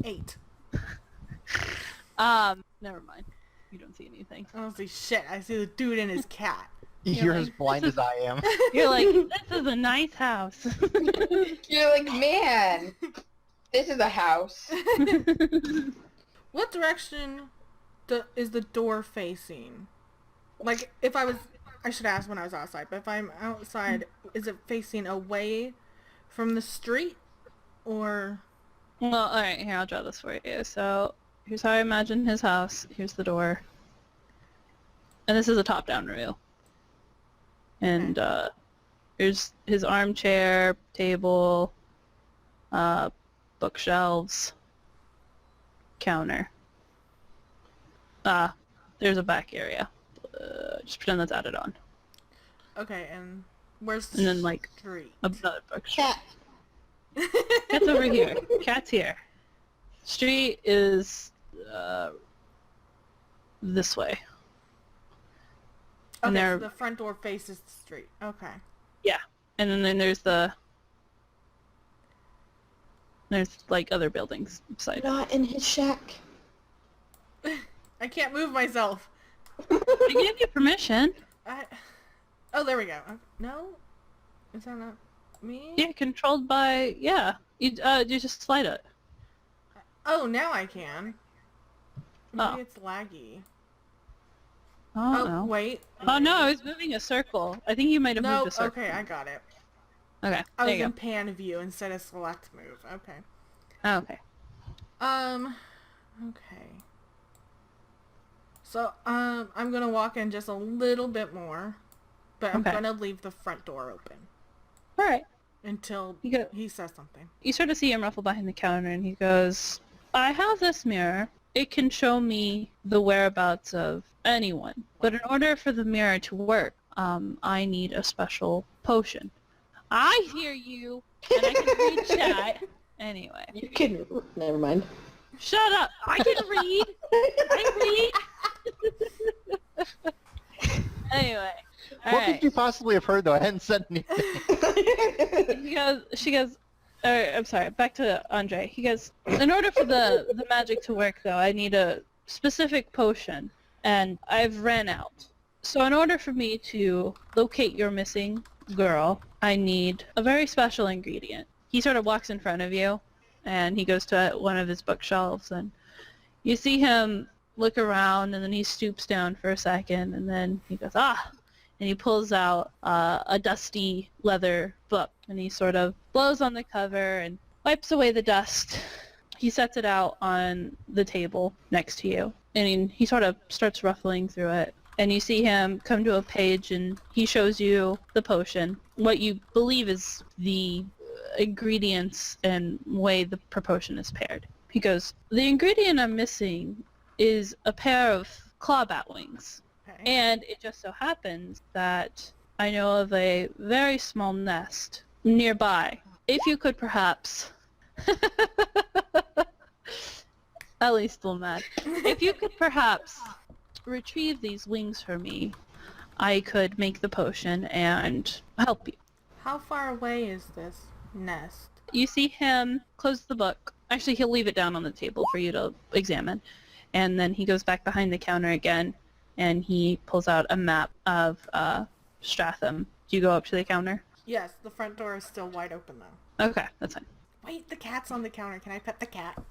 8. Never mind. You don't see anything. I don't see shit. I see the dude and his cat. You're as blind as I am. You're like, this is a nice house. You're like, man, this is a house. What direction is the door facing? Like, I should ask when I was outside, but if I'm outside, is it facing away from the street, or? Well, alright, here, I'll draw this for you. So, here's how I imagine his house. Here's the door. And this is a top-down view. And, here's his armchair, table, bookshelves, counter. There's a back area. Just pretend that's added on. Okay, and where's the And then, like, street? another bookshelf. Cat. Cat's over here. Cat's here. Street is this way. And Okay, there, so the front door faces the street. Okay. and then there's like other buildings beside. Not in his shack. I can't move myself. I gave you permission. Oh, there we go. No? Is that not me? Yeah, controlled by You just slide it. Oh, now I can. Maybe Oh. it's laggy. Oh, Oh, no. wait. Oh no, I was moving a circle. I think you might have No, moved a circle. okay, I got it. Okay, I there was you in pan view instead of select move. Okay. go. Okay. Okay. So, I'm gonna walk in just a little bit more, but I'm Okay. gonna leave the front door open All right. until You go. he says something. You sort of see him ruffle behind the counter, and he goes, "I have this mirror. It can show me the whereabouts of anyone. But in order for the mirror to work, I need a special potion." I hear you, and I can read chat. Anyway. You can. Never mind. Shut up! I can read! I read! Anyway. What Alright. could you possibly have heard, though? I hadn't said anything. She goes, I'm sorry, back to Andre. He goes, in order for the magic to work, though, I need a specific potion, and I've ran out. So in order for me to locate your missing girl, I need a very special ingredient. He sort of walks in front of you, and he goes to one of his bookshelves, and you see him look around, and then he stoops down for a second, and then he goes, ah! And he pulls out a dusty leather book, and he sort of blows on the cover and wipes away the dust. He sets it out on the table next to you, and he sort of starts ruffling through it. And you see him come to a page, and he shows you the potion, what you believe is the ingredients and way the potion is paired. He goes, the ingredient I'm missing is a pair of claw bat wings. Okay. And it just so happens that I know of a very small nest nearby. If you could perhaps... Ellie's still mad. If you could perhaps retrieve these wings for me, I could make the potion and help you. How far away is this nest? You see him close the book. Actually, he'll leave it down on the table for you to examine. And then he goes back behind the counter again, and he pulls out a map of Strathum. Do you go up to the counter? Yes, the front door is still wide open though. Okay, that's fine. Wait, the cat's on the counter. Can I pet the cat?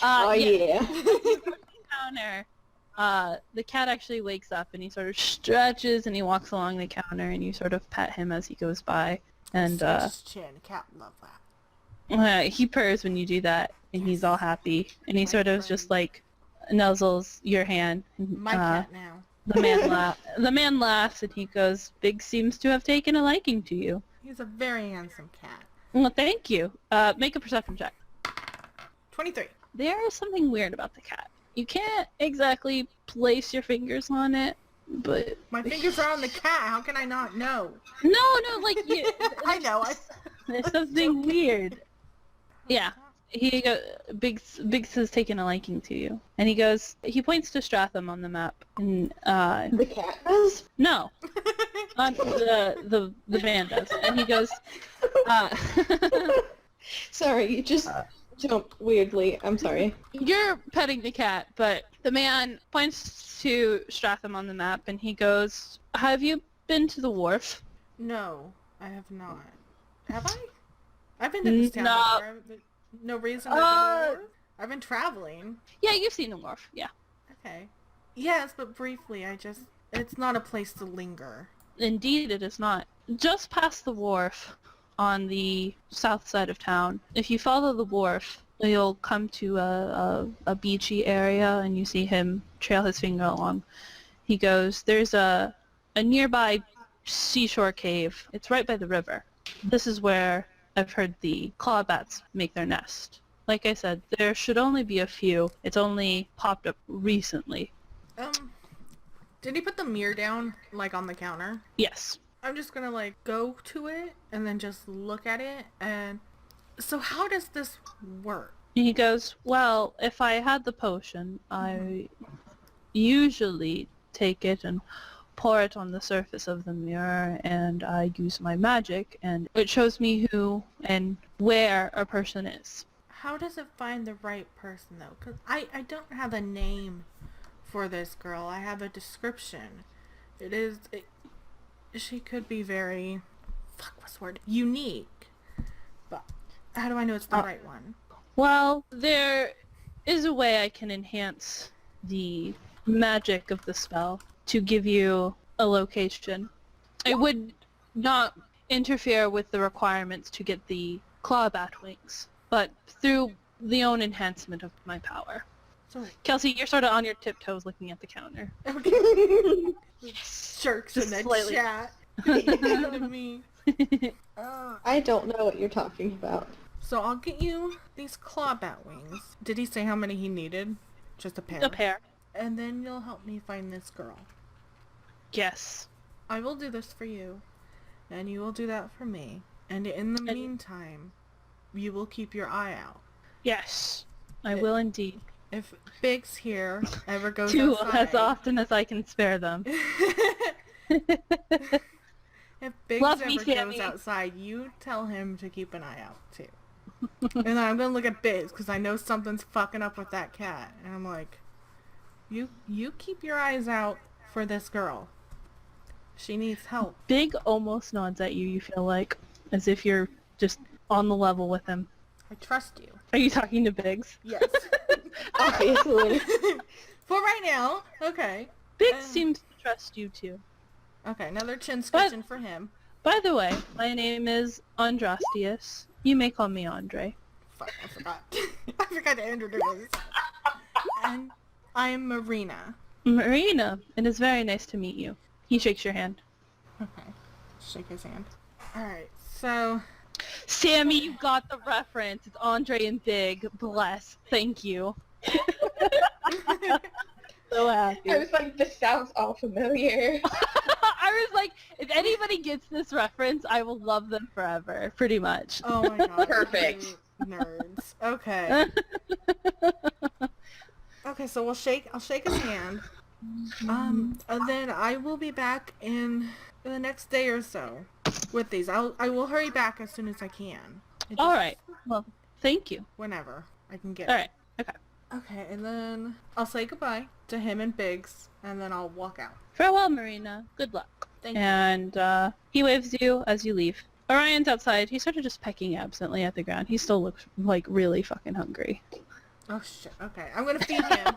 Oh yeah. Counter. The cat actually wakes up and he sort of stretches and he walks along the counter and you sort of pet him as he goes by. And Scratch his chin. Cat love that. he purrs when you do that and he's all happy and he My sort of friend. just like nuzzles your hand. My cat now. The man laughs and he goes, Biggs seems to have taken a liking to you. He's a very handsome cat. Well, thank you. Make a perception check. 23. There is something weird about the cat. You can't exactly place your fingers on it, but... My fingers are on the cat. How can I not know? No, like, you... I know. There's something weird. Yeah. He goes, Biggs has taken a liking to you. And he points to Strathum on the map. And, The cat does? no. The man does. And he goes, Sorry, you just jumped weirdly. I'm sorry. you're petting the cat, but the man points to Strathum on the map and he goes, have you been to the wharf? No, I have not. Have I? I've been to this town No. before. No reason to go to war? I've been traveling. Yeah, you've seen the wharf, yeah. Okay. Yes, but briefly. It's not a place to linger. Indeed, it is not. Just past the wharf, on the south side of town, if you follow the wharf, you'll come to a beachy area, and you see him trail his finger along. He goes, there's a nearby seashore cave. It's right by the river. This is where I've heard the clawbats make their nest. Like I said, there should only be a few. It's only popped up recently. Did he put the mirror down, like, on the counter? Yes. I'm just gonna, like, go to it and then just look at it and... So how does this work? He goes, well, if I had the potion, I usually take it and pour it on the surface of the mirror, and I use my magic, and it shows me who and where a person is. How does it find the right person, though? Because I don't have a name for this girl. I have a description. She could be very... what's the word? Unique. But how do I know it's the right one? Well, there is a way I can enhance the magic of the spell to give you a location. It would not interfere with the requirements to get the claw bat wings, but through the own enhancement of my power. So, Kelsey, you're sort of on your tiptoes looking at the counter. okay. Jerks in Just the slightly. chat. Look at me. I don't know what you're talking about. So I'll get you these claw bat wings. Did he say how many he needed? Just a pair. A pair. And then you'll help me find this girl. Yes. I will do this for you, and you will do that for me. And in the meantime, you will keep your eye out. Yes. I will indeed. If Biggs here ever goes Do outside... as often as I can spare them. If Biggs Love ever me, goes Sammy. outside, you tell him to keep an eye out, too. And then I'm gonna look at Biggs, because I know something's fucking up with that cat. And I'm like, You keep your eyes out for this girl. She needs help. Big almost nods at you, you feel like, as if you're just on the level with him. I trust you. Are you talking to Biggs? Yes. Obviously. For right now. Okay. Biggs seems to trust you too. Okay, another chin scratching for him. By the way, my name is Andrastius. You may call me Andre. Fuck, I forgot. I forgot to introduce. And I am Marina. Marina, it is very nice to meet you. He shakes your hand. Okay. Shake his hand. Alright, so... Sammy, you got the reference. It's Andre and Big. Bless. Thank you. So happy. I was like, this sounds all familiar. I was like, if anybody gets this reference, I will love them forever. Pretty much. Oh my god. Perfect. you Nerds. Okay. Okay, so I'll shake his hand. And then I will be back in the next day or so with these. I will hurry back as soon as I can. All right. Well, thank you. Whenever I can get. All right. Okay. Okay, and then I'll say goodbye to him and Biggs, and then I'll walk out. Farewell, Marina. Good luck. Thank you. And he waves you as you leave. Orion's outside. He's sort of just pecking absently at the ground. He still looks like really fucking hungry. Oh shit. Okay, I'm gonna feed him.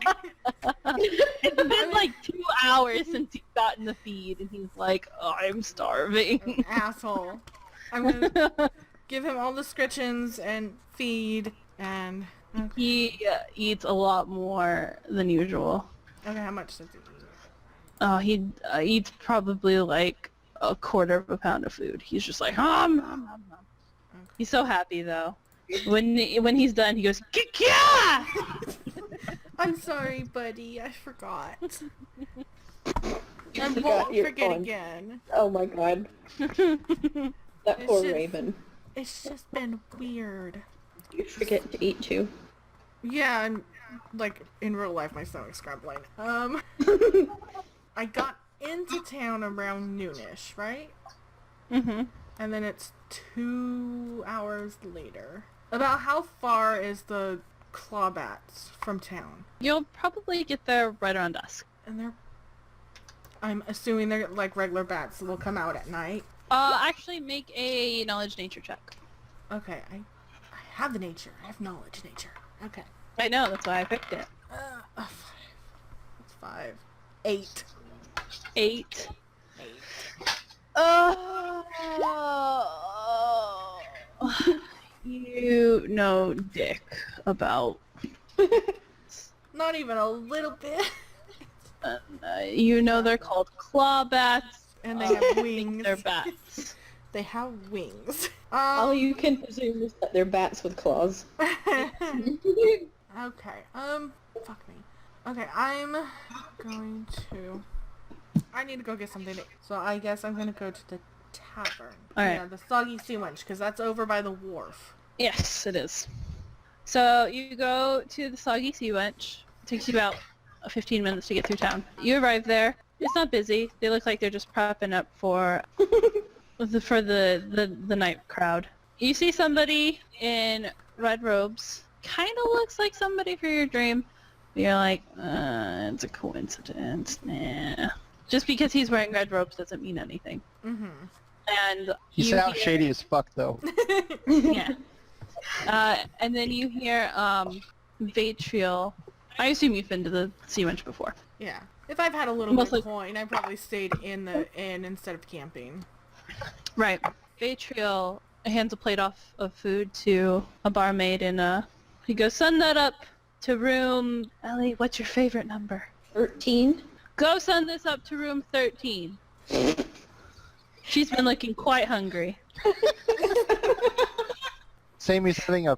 It's been like 2 hours since he's gotten the feed, and he's like, oh, I'm starving. Asshole. I'm gonna give him all the scritchins and feed and. Okay. He eats a lot more than usual. Okay, how much does he eat? Oh, he eats probably like a quarter of a pound of food. He's just like, nom, nom, nom, nom. Okay. He's so happy though. When he's done, he goes, Kikya! I'm sorry, buddy. I forgot. I forgot won't your forget fun. again. Oh my god. That It's poor just- raven. It's just been weird. You forget to eat too. Yeah, and like in real life, my stomach's grumbling. I got into town around noonish, right? Mm-hmm. And then it's 2 hours later. About how far is the clawbats from town? You'll probably get there right around dusk. And I'm assuming they're like regular bats, so they'll come out at night. Actually make a knowledge nature check. Okay, I have the nature. I have knowledge nature. Okay. I know, that's why I picked it. 5. That's 5. 8. 8. 8. You know dick about. Not even a little bit. You know they're called claw bats. And they have wings. They're bats. They have wings. All you can presume is that they're bats with claws. Okay. Fuck me. Okay, I'm going to. I need to go get something to eat. So I guess I'm gonna go to the tavern. Alright. Yeah, the Soggy Sea Wench, because that's over by the wharf. Yes, it is. So you go to the Soggy Sea Wench. It takes you about 15 minutes to get through town. You arrive there. It's not busy. They look like they're just prepping up for the night crowd. You see somebody in red robes. Kind of looks like somebody for your dream. You're like, it's a coincidence. Nah. Just because he's wearing red robes doesn't mean anything. Mm-hmm. And He you sounds hear- shady as fuck, though. Yeah. And then you hear Vatriel. I assume you've been to the Sea Wench before. Yeah. If I've had a little Mostly- bit of coin, I probably stayed in the inn instead of camping. Right. Vatriel hands a plate off of food to a barmaid and he goes, send that up to room... Ellie, what's your favorite number? 13? Go send this up to room 13. She's been looking quite hungry. Sammy's having a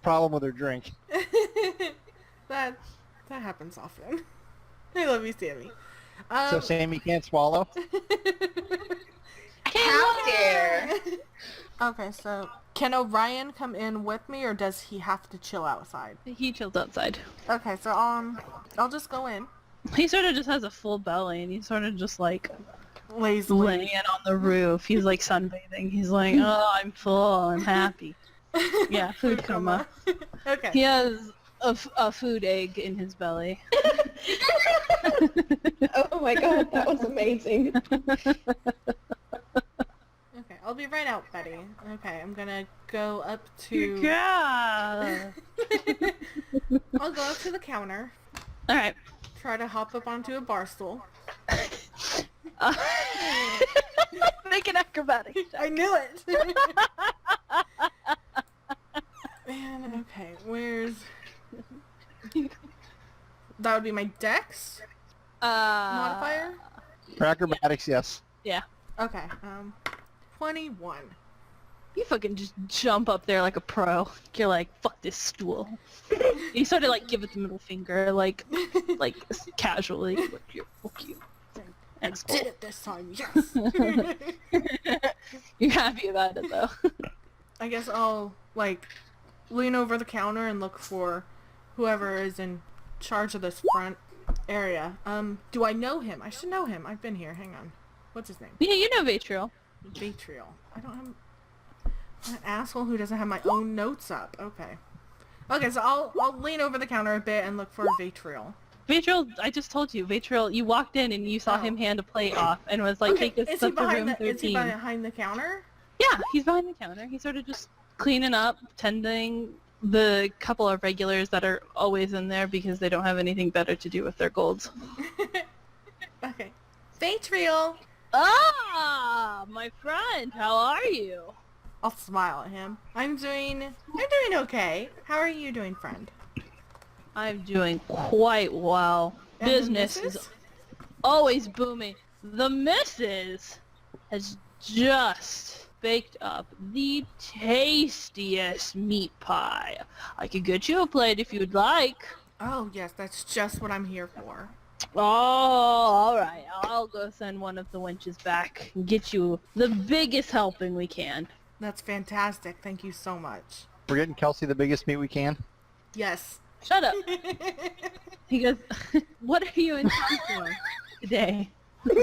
problem with her drink. that happens often. I love you, Sammy. So Sammy can't swallow? How dare! Okay, so can Orion come in with me, or does he have to chill outside? He chills outside. Okay, so I'll just go in He sort of just has a full belly and he's sort of just like lazily. laying on the roof. He's like sunbathing. He's like, oh, I'm full. I'm happy. Yeah, food coma. Okay. He has a food egg in his belly. Oh my god, that was amazing. Okay, I'll be right out, Betty. Okay, I'm gonna go up to... Yeah. I'll go up to the counter, All right. try to hop up onto a bar stool. Make an acrobatic check. I knew it! Man, okay, where's... That would be my dex modifier? For acrobatics, yes. Yeah. Okay, 21. You fucking just jump up there like a pro. You're like, fuck this stool. You sort of like give it the middle finger, like casually. Fuck you. I did it this time, yes! You're happy about it though. I guess I'll, like, lean over the counter and look for whoever is in charge of this front area. Do I know him? I should know him. I've been here. Hang on. What's his name? Yeah, you know Vitriol. Vitriol. I don't have... An asshole who doesn't have my own notes up. Okay. Okay, so I'll lean over the counter a bit and look for Vitriol. Vitriol, I just told you, Vitriol, you walked in and you saw him hand a plate off and was like, Okay, take this is he up to room behind 13. is he behind the counter? Yeah, he's behind the counter. He's sort of just cleaning up, tending the couple of regulars that are always in there because they don't have anything better to do with their golds. Okay. Vitriol! Ah, my friend, how are you? I'll smile at him. I'm doing okay. How are you doing, friend? I'm doing quite well. And the Business is missus? always booming. The missus has just baked up the tastiest meat pie. I could get you a plate if you'd like. Oh, yes, that's just what I'm here for. Oh, all right. I'll go send one of the wenches back and get you the biggest helping we can. That's fantastic. Thank you so much. We're getting Kelsey the biggest meat we can. Yes. Shut up. He goes, what are you in town for today? What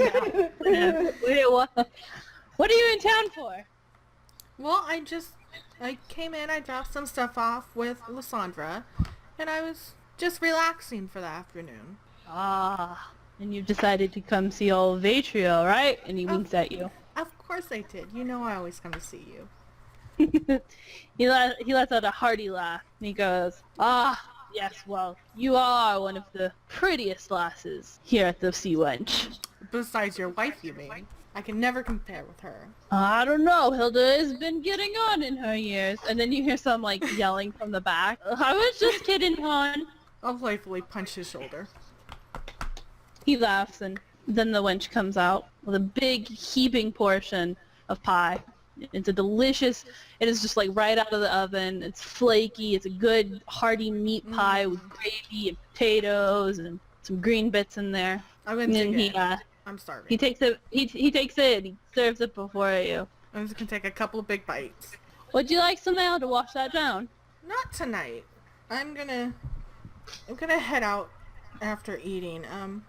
are you in town for? Well, I came in, I dropped some stuff off with Lysandra, and I was just relaxing for the afternoon. Ah, and you decided to come see old Vitriol, right? And he winks at you. Of course I did. You know I always come to see you. He lets out a hearty laugh, and he goes, ah, yes, well, you are one of the prettiest lasses here at the Sea Wench. Besides your wife, you mean? I can never compare with her. I don't know, Hilda has been getting on in her years. And then you hear some, like, yelling from the back. I was just kidding, hon. I'll playfully punch his shoulder. He laughs, and then the wench comes out with a big, heaping portion of pie. It's a delicious, it is just like right out of the oven. It's flaky. It's a good, hearty meat pie with gravy and potatoes and some green bits in there. I'm And gonna then take it. I'm starving. he takes it, he takes it, he serves it before you. I'm just gonna take a couple big bites. Would you like some ale to wash that down? Not tonight. I'm gonna head out after eating. Can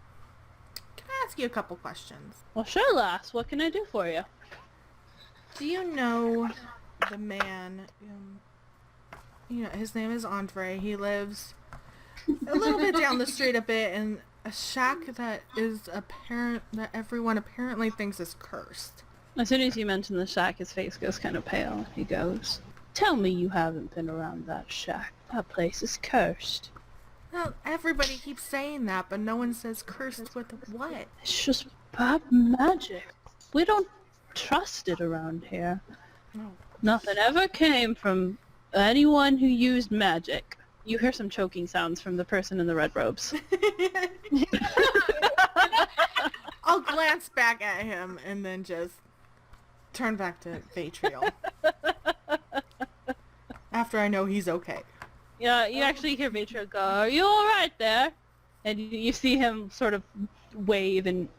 I ask you a couple questions? Well, sure, lass. What can I do for you? Do you know the man, his name is Andre. He lives a little bit down the street a bit in a shack that is that everyone apparently thinks is cursed. As soon as you mention the shack, his face goes kind of pale. He goes, tell me you haven't been around that shack. That place is cursed. Well, everybody keeps saying that, but no one says cursed with what? It's just bad magic. We don't trust it around here. No. Nothing ever came from anyone who used magic. You hear some choking sounds from the person in the red robes. I'll glance back at him and then just turn back to Vitriol. After I know he's okay. Yeah, you actually hear Vitriol go, are you alright there? And you see him sort of wave and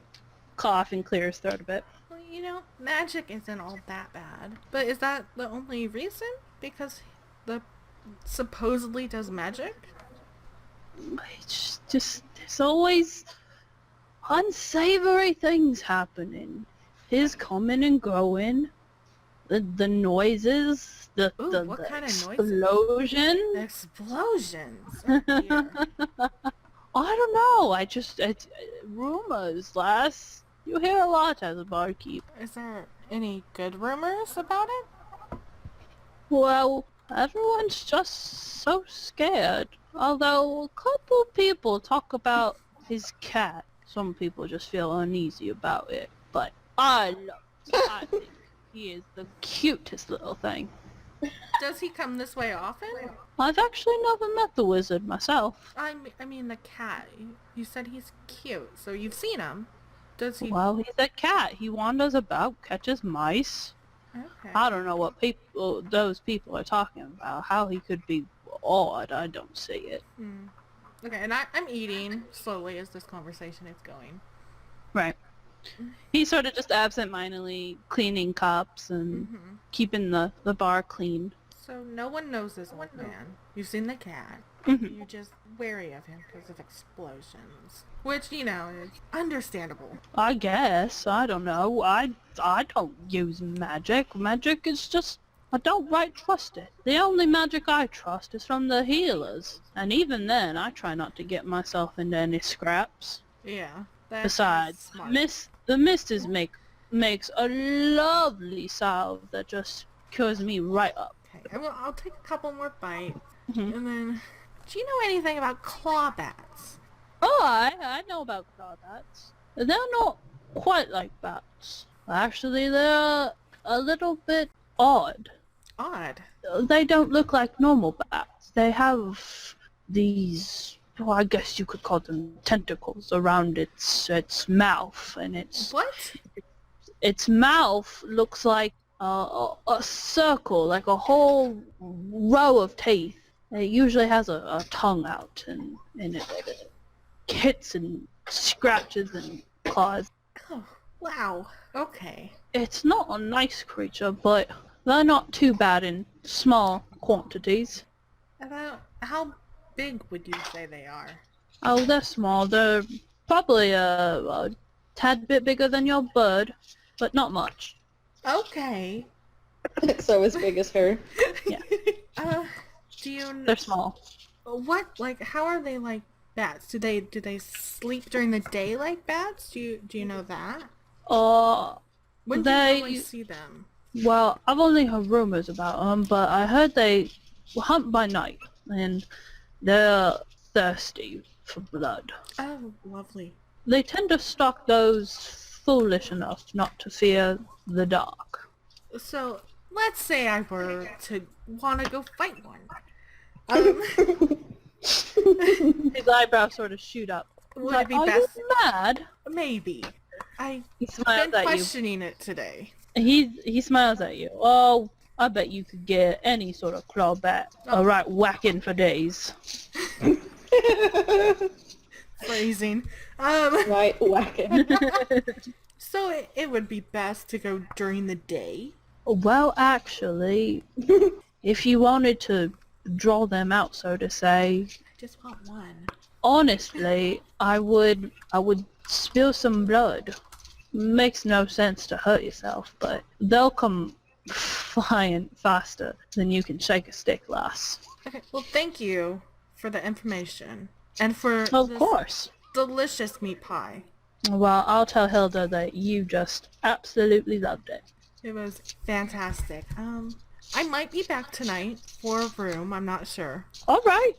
cough and clear his throat a bit. Well, magic isn't all that bad. But is that the only reason? Because the supposedly does magic? It's just, there's always unsavory things happening. His coming and going. the noises, the Ooh, the, what the kind of noises? explosion. Explosions. Oh, dear. I don't know. It's rumors, lass. You hear a lot as a barkeep. Is there any good rumors about it? Well, everyone's just so scared. Although a couple people talk about his cat. Some people just feel uneasy about it. But I think he is the cutest little thing. Does he come this way often? I've actually never met the wizard myself. I mean the cat. You said he's cute, so you've seen him. Does he? Well, he's a cat. He wanders about, catches mice. Okay. I don't know what those people are talking about. How he could be odd, I don't see it. Hmm. Okay, and I'm eating slowly as this conversation is going. Right. He's sort of just absent-mindedly cleaning cups and Mm-hmm. keeping the bar clean. So no one knows this old man. You've seen the cat. Mhm. You're just wary of him because of explosions. Which, you know, is understandable. I guess. I don't know. I don't use magic. Magic is just... I don't right trust it. The only magic I trust is from the healers. And even then, I try not to get myself into any scraps. Yeah. That's Besides, smart. the mist makes a lovely salve that just cures me right up. Okay, I'll take a couple more bites. Mhm. And then, do you know anything about claw bats? Oh, I know about claw bats. They're not quite like bats. Actually, they're a little bit odd. Odd. They don't look like normal bats. They have these, well, I guess you could call them tentacles around its mouth, and What? its mouth looks like a circle, like a whole row of teeth. It usually has a tongue out, and it hits and scratches and claws. Oh, wow. Okay. It's not a nice creature, but they're not too bad in small quantities. About how big would you say they are? Oh, they're small. They're probably a tad bit bigger than your bird, but not much. Okay. So as big as her. Yeah. Do you They're small. what like how are they like bats? Do they sleep during the day like bats? Do you know that? When do you They- normally see them? Well, I've only heard rumors about them, but I heard they hunt by night, and they're thirsty for blood. Oh, lovely. They tend to stalk those foolish enough not to fear the dark. So let's say I were to want to go fight one. His eyebrows sort of shoot up. Would Like, it be are best? you mad? Maybe. I've He smiles been at you. questioning it today. He smiles at you. Oh, I bet you could get any sort of claw bat a right whacking for days. Phrasing. Right, whacking. So it would be best to go during the day. Well, actually, if you wanted to draw them out, so to say, I just want one. honestly, I would spill some blood. Makes no sense to hurt yourself, but they'll come flying faster than you can shake a stick, lass. Okay, well thank you for the information. And for Of this course. delicious meat pie. Well, I'll tell Hilda that you just absolutely loved it. It was fantastic. I might be back tonight for a room, I'm not sure. All right.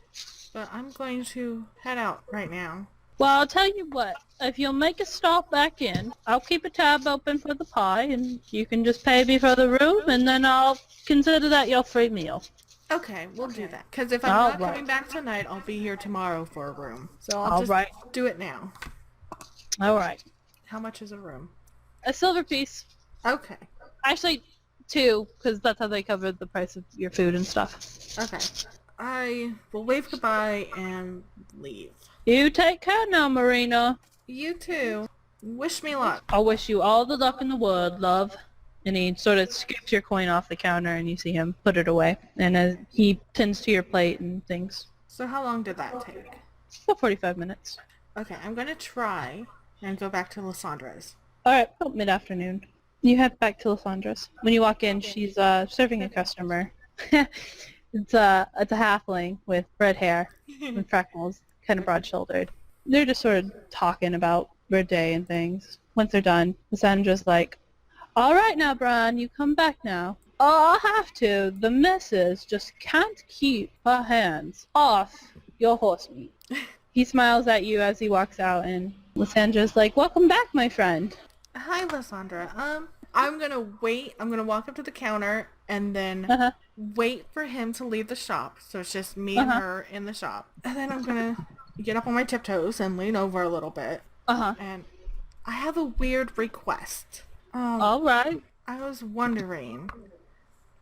But I'm going to head out right now. Well, I'll tell you what. If you'll make a stop back in, I'll keep a tab open for the pie, and you can just pay me for the room, and then I'll consider that your free meal. Okay, we'll do that. Because if I'm All not right. coming back tonight, I'll be here tomorrow for a room. So I'll All just right. do it now. All right. How much is a room? A silver piece. Okay. Actually, 2, because that's how they cover the price of your food and stuff. Okay. I will wave goodbye and leave. You take care now, Marina. You too. Wish me luck. I wish you all the luck in the world, love. And he sort of scoops your coin off the counter, and you see him put it away. And as he tends to your plate and things. So how long did that take? About 45 minutes. Okay, I'm gonna try and go back to Lysandra's. All right, about mid-afternoon. You head back to Lysandra's. When you walk in, she's serving a customer. It's a halfling with red hair and freckles, kind of broad-shouldered. They're just sort of talking about their day and things. Once they're done, Lysandra's like, "All right now, Brian, you come back now." "Oh, I'll have to. The missus just can't keep her hands off your horse meat." He smiles at you as he walks out, and Lysandra's like, "Welcome back, my friend." Hi, Lysandra. I'm gonna wait. I'm gonna walk up to the counter and then Uh-huh. wait for him to leave the shop. So it's just me and her in the shop. And then I'm gonna get up on my tiptoes and lean over a little bit. Uh-huh. And I have a weird request. All right. I was wondering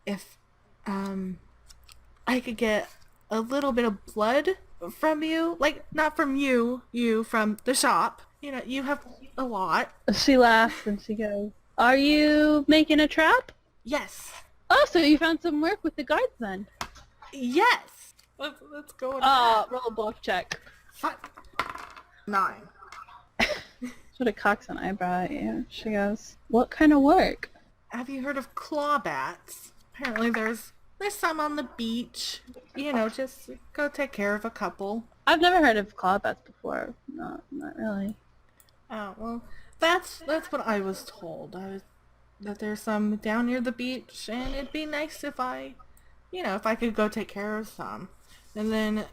if I could get a little bit of blood from you. Like, not from you from the shop. You know, you have a lot. She laughs and she goes, "Are you making a trap?" Yes. Oh, so you found some work with the guards then? Yes. Let's go with Roll a bluff check. that. 9. Sort of cocks an eyebrow at you. She goes, "What kind of work?" Have you heard of claw bats? Apparently there's some on the beach. You know, just go take care of a couple. I've never heard of clawbats before. No, not really. Oh, well, that's what I was told. That there's some down near the beach, and it'd be nice if I could go take care of some. And then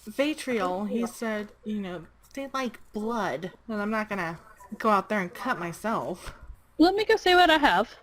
Vatriel, he said, they like blood, and I'm not gonna go out there and cut myself. Let me go see what I have.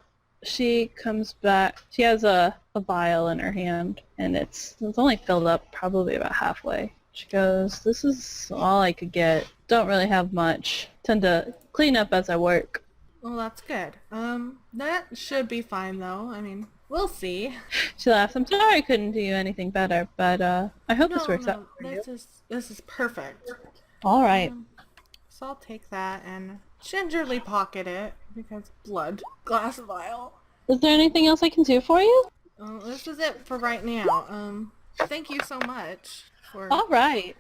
She comes back. She has a vial in her hand, and it's only filled up probably about halfway. She goes, "This is all I could get. Don't really have much. Tend to clean up as I work." Well, that's good. That should be fine, though. I mean, we'll see. She laughs. "I'm sorry I couldn't do you anything better, but I hope this works out for you." This is perfect. All right. So I'll take that and gingerly pocket it, because blood. Glass vial. Is there anything else I can do for you? This is it for right now. Thank you so much for, All right.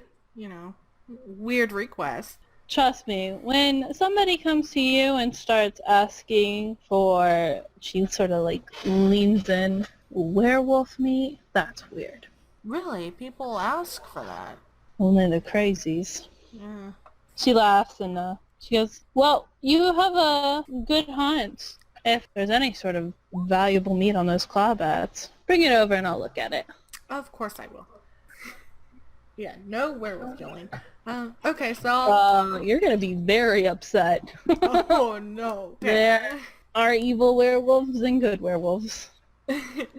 weird request. Trust me, when somebody comes to you and starts asking for, she sort of like leans in, werewolf meat, that's weird. Really? People ask for that? Only the crazies. Yeah. She laughs and she goes, "Well, you have a good hunt. If there's any sort of valuable meat on those clawbats, bring it over and I'll look at it." Of course I will. Yeah, no werewolf killing. Okay, so You're gonna be very upset. oh no. There are evil werewolves and good werewolves.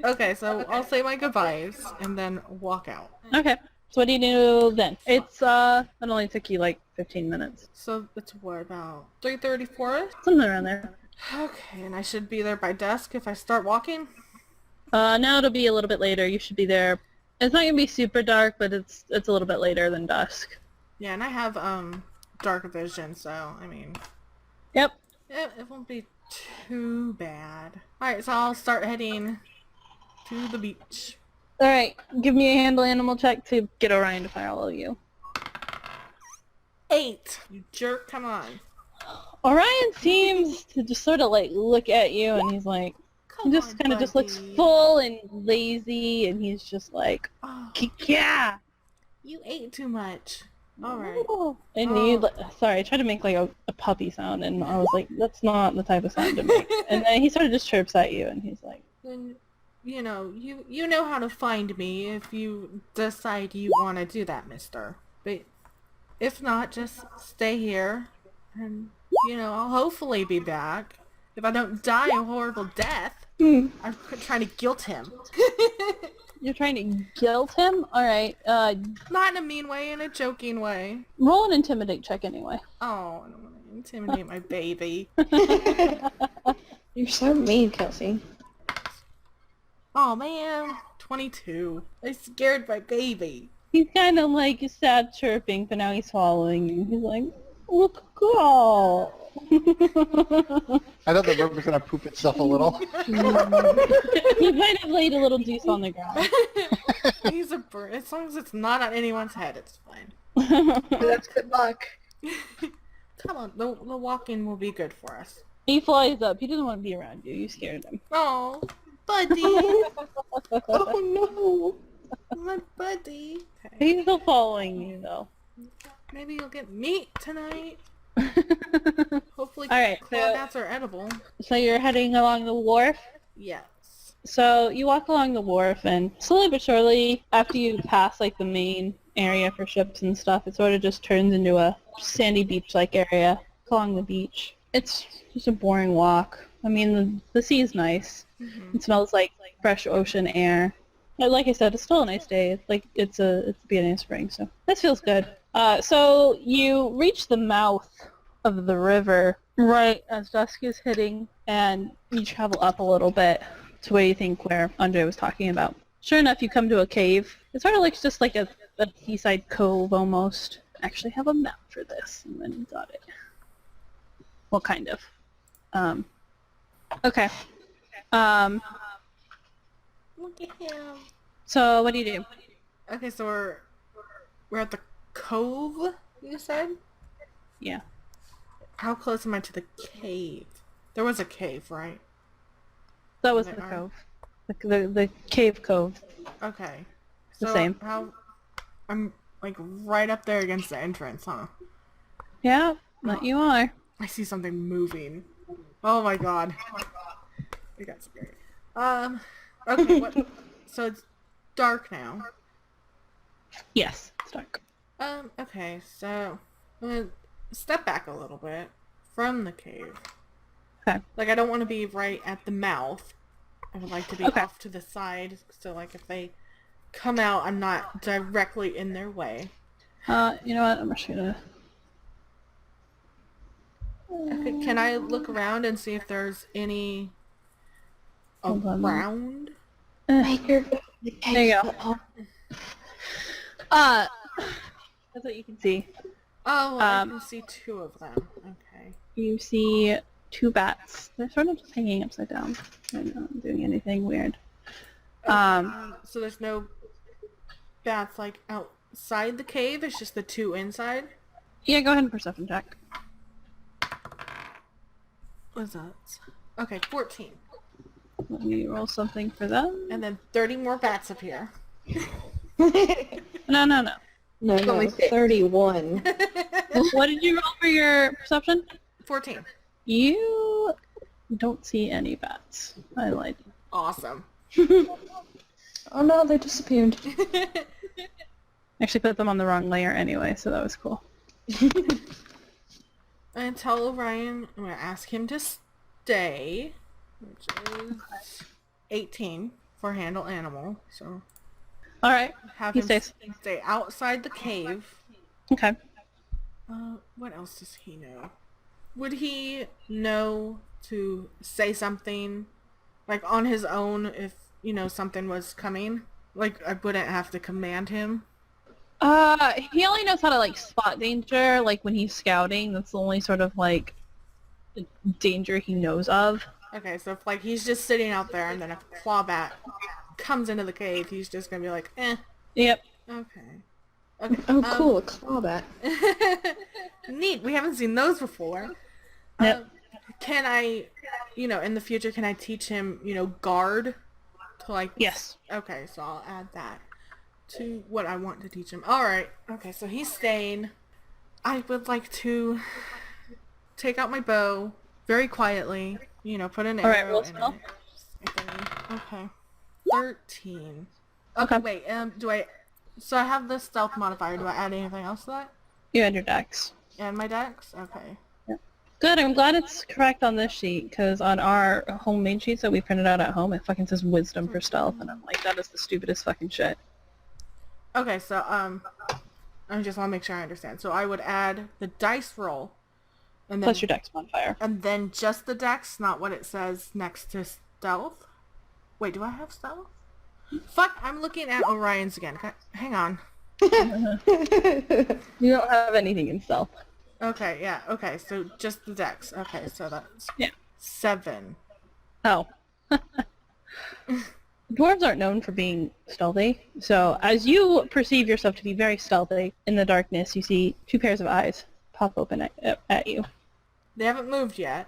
Okay, so I'll say my goodbyes and then walk out. Okay. So what do you do then? It only took you like 15 minutes. So it's what, about 3:34? Something around there. Okay, and I should be there by dusk if I start walking? Now it'll be a little bit later. You should be there. It's not gonna be super dark, but it's a little bit later than dusk. Yeah, and I have dark vision, so I mean, Yep. it won't be too bad. Alright, so I'll start heading to the beach. Alright, give me a handle animal check to get Orion to follow you. 8! You jerk, come on. Orion seems to just sort of like look at you and he's like, he just on, kind of just looks buddy. full and lazy and he's just like, Oh, yeah. you ate too much. Alright. And Oh. sorry, I tried to make like a puppy sound and I was like, that's not the type of sound to make. And then he sort of just chirps at you and he's like, Then, you know how to find me if you decide you want to do that, mister. But if not, just stay here and, I'll hopefully be back. If I don't die a horrible death, I'm trying to guilt him. "You're trying to guilt him? Alright, Not in a mean way, in a joking way. roll an intimidate check anyway." Oh, I don't want to intimidate my baby. You're so mean, Kelsey. Oh man, 22. I scared my baby. He's kind of like sad chirping, but now he's swallowing you. He's like, "Look, girl." I thought the bird was gonna poop itself a little. He might have laid a little deuce on the ground. He's a bird. As long as it's not on anyone's head, it's fine. That's good luck. Come on, the walking will be good for us. He flies up. He doesn't want to be around you. You scared him. Oh, buddy. Oh My buddy. Okay. He's still following you, though. Maybe you'll get meat tonight. Hopefully Alright, claw bats are edible. So you're heading along the wharf? Yes. So you walk along the wharf, and slowly but surely, after you pass like the main area for ships and stuff, it sort of just turns into a sandy beach-like area along the beach. It's just a boring walk. I mean, the sea is nice. Mm-hmm. It smells like fresh ocean air. But like I said, it's still a nice day. It's the beginning of spring, so this feels good. So you reach the mouth of the river right as dusk is hitting, and you travel up a little bit to where Andre was talking about. Sure enough, you come to a cave. It sort of looks just like a seaside cove almost. I actually have a map for this, and then you got it. Well, kind of. Okay. Look at him. So what do you do? Okay, so we're at the cove, you said? Yeah. How close am I to the cave? There was a cave, right? That was There the are. cove. The cave cove. Okay. The So same. I'm like right up there against the entrance, huh? Yeah, that you are. I see something moving. Oh my god. It got scary. Okay, what? So it's dark now. Yes, it's dark. Okay, so I'm gonna step back a little bit from the cave. Okay. Like, I don't want to be right at the mouth. I would like to be Okay. off to the side, so like if they come out, I'm not directly in their way. You know what? I'm just gonna... Okay, can I look around and see if there's any Hold on. around? no. There you go. That's what you can see. Oh, I can see two of them. Okay. You see two bats. They're sort of just hanging upside down. They're not doing anything weird. So there's no bats like outside the cave. It's just the two inside. Yeah, go ahead and perception check. What's that? Okay, 14. Let me roll something for them. And then 30 more bats appear. No. No, Only 6. 31. What did you roll for your perception? 14. You don't see any bats. I lied. Awesome. Oh no, they disappeared. Actually put them on the wrong layer anyway, so that was cool. And tell Orion, I'm going to ask him to stay, which is 18 for handle animal. So Alright, have he him stays. stay outside the cave. Okay. What else does he know? Would he know to say something, like, on his own if, something was coming? Like, I wouldn't have to command him? He only knows how to, like, spot danger, like, when he's scouting. That's the only sort of, like, danger he knows of. Okay, so if, like, he's just sitting out there and then a clawbat comes into the cave, he's just gonna be like, eh. Yep. Okay. Okay. Oh cool, a clawback. Neat. We haven't seen those before. Yep. Can I, in the future, can I teach him, guard? To, like... Yes. Okay, so I'll add that to what I want to teach him. Alright. Okay, so he's staying. I would like to take out my bow very quietly, put an Alright, arrow roll in spell. it. Okay. 13. Okay. Wait, so I have the stealth modifier. Do I add anything else to that? You had your dex. And my dex? Okay. Good, I'm glad it's correct on this sheet, because on our homemade sheets that we printed out at home, it fucking says wisdom for stealth, and I'm like, that is the stupidest fucking shit. Okay, so, I just want to make sure I understand. So I would add the dice roll, and then, Plus your dex modifier. and then just the dex, not what it says next to stealth. Wait, do I have stealth? Fuck, I'm looking at Orion's again. Hang on. You don't have anything in stealth. Okay, yeah, okay, so just the dex. Okay, so that's... Yeah. 7. Oh. Dwarves aren't known for being stealthy, so as you perceive yourself to be very stealthy, in the darkness you see two pairs of eyes pop open at you. They haven't moved yet.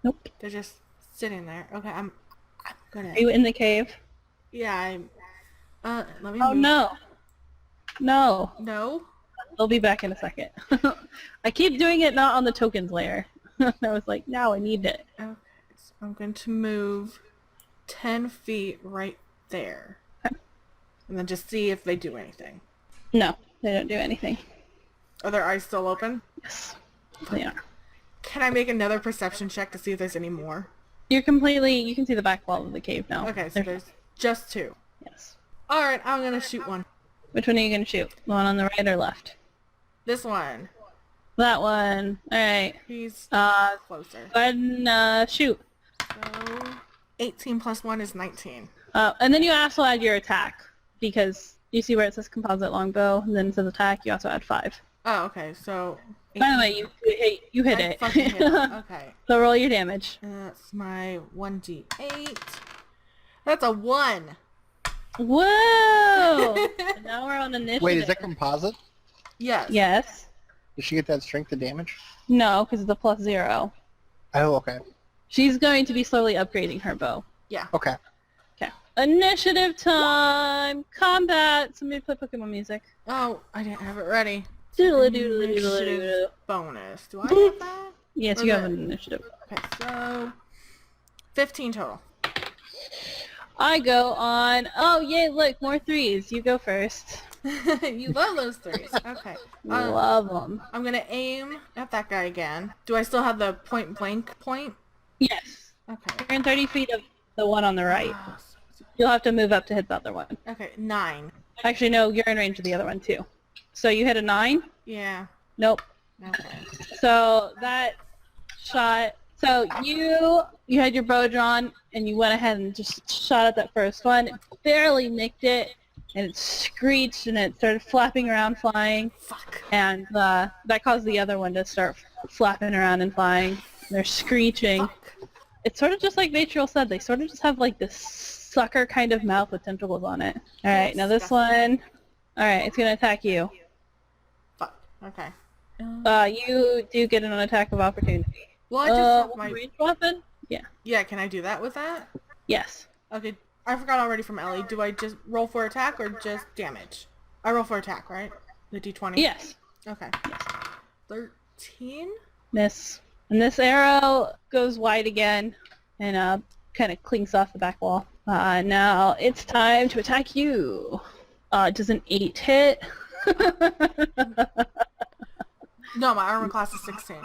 Nope. They're just sitting there. Okay, I'm gonna. Are you in the cave? Yeah, I'm. Let me Oh move. no. No. No? They'll be back in a second. I keep doing it not on the tokens layer. I was like, now I need it. Okay, so I'm going to move 10 feet right there. Okay. And then just see if they do anything. No, they don't do anything. Are their eyes still open? Yes, they are. Can I make another perception check to see if there's any more? You can see the back wall of the cave now. Okay, so there's just 2. Yes. Alright, I'm gonna shoot one. Which one are you going to shoot? The one on the right or left? This one. That one. Alright. He's Go closer. ahead and shoot. So, 18 plus 1 is 19. And then you also add your attack. Because you see where it says composite longbow, and then it says attack, you also add 5. Oh, okay, so... By the way, you hit I it. fucking hit it. Okay. So roll your damage. That's my 1d8. That's a 1! Whoa! And now we're on initiative. Wait, is that composite? Yes. Yes. Does she get that strength of damage? No, because it's a +0. Oh, okay. She's going to be slowly upgrading her bow. Okay. Okay. Initiative time! Combat! Somebody play Pokemon music. Oh, I didn't have it ready. Doodle doodle doodle Initiative doodle. bonus. Do I have that? Yes, you have an initiative. Okay, so 15 total. I go on. Oh, yay, look, more 3s. You go first. You love those 3s. Okay. Love them. I'm gonna aim at that guy again. Do I still have the point blank point? Yes. Okay. You're in 30 feet of the one on the right. You'll have to move up to hit the other one. Okay, 9. Actually, no, you're in range of the other one, too. So you hit a 9? Yeah. Nope. Okay. So that shot... So you had your bow drawn, and you went ahead and just shot at that first one. It barely nicked it, and it screeched, and it started flapping around, flying. Fuck. And that caused the other one to start flapping around and flying. They're screeching. Fuck. It's sort of just like Vatriel said. They sort of just have like this sucker kind of mouth with tentacles on it. All right, now this one. All right, it's gonna attack you. Fuck. Okay. You do get an attack of opportunity. Well, I just have my... Ranged weapon? Yeah. Yeah, can I do that with that? Yes. Okay, I forgot already from Ellie. Do I just roll for attack or just damage? I roll for attack, right? The d20? Yes. Okay. 13? Miss. And this arrow goes wide again and kind of clinks off the back wall. Now it's time to attack you. Does an 8 hit? No, my armor class is 16.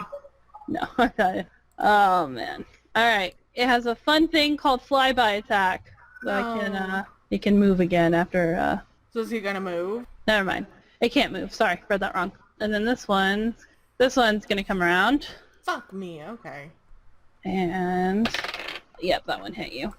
No, I got it. Oh man. Alright. It has a fun thing called flyby attack. So it can move again after So is he gonna move? never mind. It can't move. Sorry, read that wrong. And then this one's gonna come around. Fuck me, okay. And yep, that one hit you.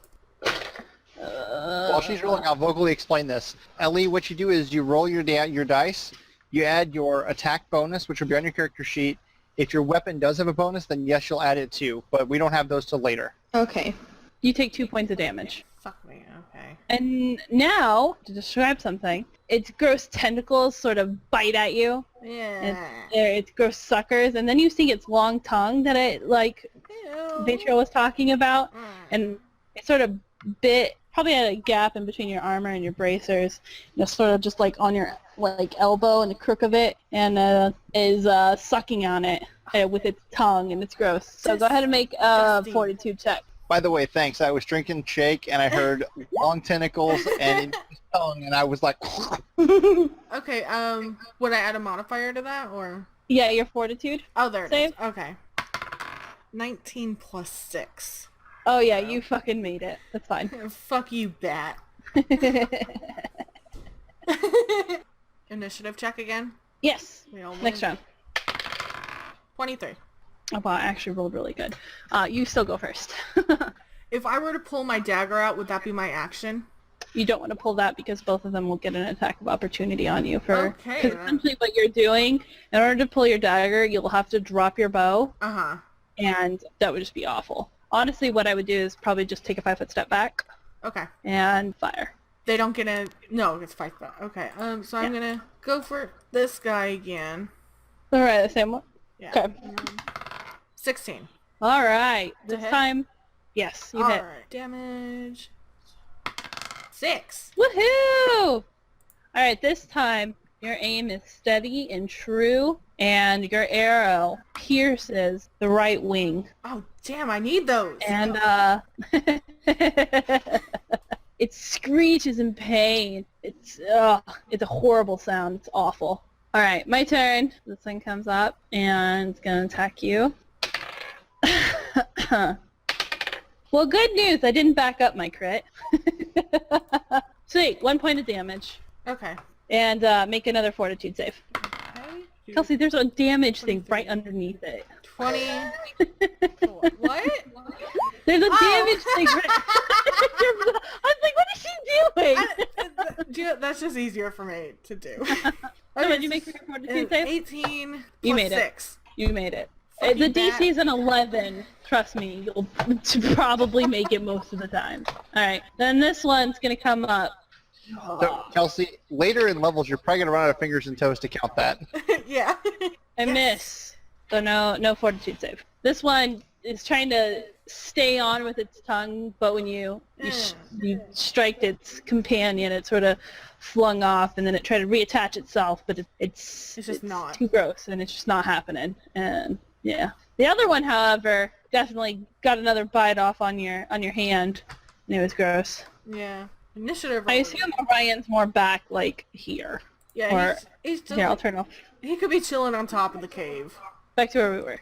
While she's rolling, I'll vocally explain this. Ellie, what you do is you roll your dice, you add your attack bonus, which will be on your character sheet. If your weapon does have a bonus, then yes, you'll add it too, but we don't have those till later. Okay. You take 2 points of damage. Fuck me, okay. And now, to describe something, its gross tentacles sort of bite at you. Yeah. It's gross suckers, and then you see its long tongue that it, like, Ew. Vatriel was talking about, Mm. and it sort of bit, probably at a gap in between your armor and your bracers, sort of just like on your like elbow and the crook of it, and is sucking on it with its tongue, and it's gross. So go ahead and make a Disgusting. fortitude check. By the way, thanks. I was drinking shake, and I heard long tentacles and his tongue, and I was like... Okay, would I add a modifier to that, or? Yeah, your fortitude. Oh, there it Save. is. Okay. 19 plus 6. Oh yeah, you fucking made it. That's fine. Fuck you, bat. Initiative check again? Yes. We all Next win. round. 23. Oh, wow, I actually rolled really good. You still go first. If I were to pull my dagger out, would that be my action? You don't want to pull that because both of them will get an attack of opportunity on you for. Okay, Because then. essentially what you're doing, in order to pull your dagger, you'll have to drop your bow, Uh-huh. and that would just be awful. Honestly, what I would do is probably just take a 5-foot step back Okay. and fire. They don't get a... No, it's 5 foot. Okay, so I'm gonna go for this guy again. All right, the same one. Yeah. Okay. 16. All right. To This hit? time, yes, you hit. Alright. Damage. 6. Woohoo! Alright, this time your aim is steady and true, and your arrow pierces the right wing. Oh, damn, I need those. And, it screeches in pain. It's a horrible sound. It's awful. Alright, my turn. This thing comes up, and it's gonna attack you. Well, good news, I didn't back up my crit. Sweet, 1 point of damage. Okay. And make another fortitude save. Okay. Kelsey, there's a damage thing 23. right underneath it. 20. What? There's a Oh. damage thing right I was like, what is she doing? That's just easier for me to do. So did you make your fortitude save? 18 You plus made it. 6. You made it. Fucking The bat. DC is an 11. Trust me, you'll probably make it most of the time. Alright, then this one's gonna come up. So, Kelsey, later in levels, you're probably going to run out of fingers and toes to count that. Yeah. I miss. So no fortitude save. This one is trying to stay on with its tongue, but when you strike its companion, it sort of flung off, and then it tried to reattach itself, but it's just not. too gross, and it's just not happening. And yeah, the other one, however, definitely got another bite off on your hand, and it was gross. Yeah. Initiative. I roll. assume Orion's more back, like here. Yeah, or- he's still. Here, I'll turn off. He could be chilling on top of the cave. Back to where we were.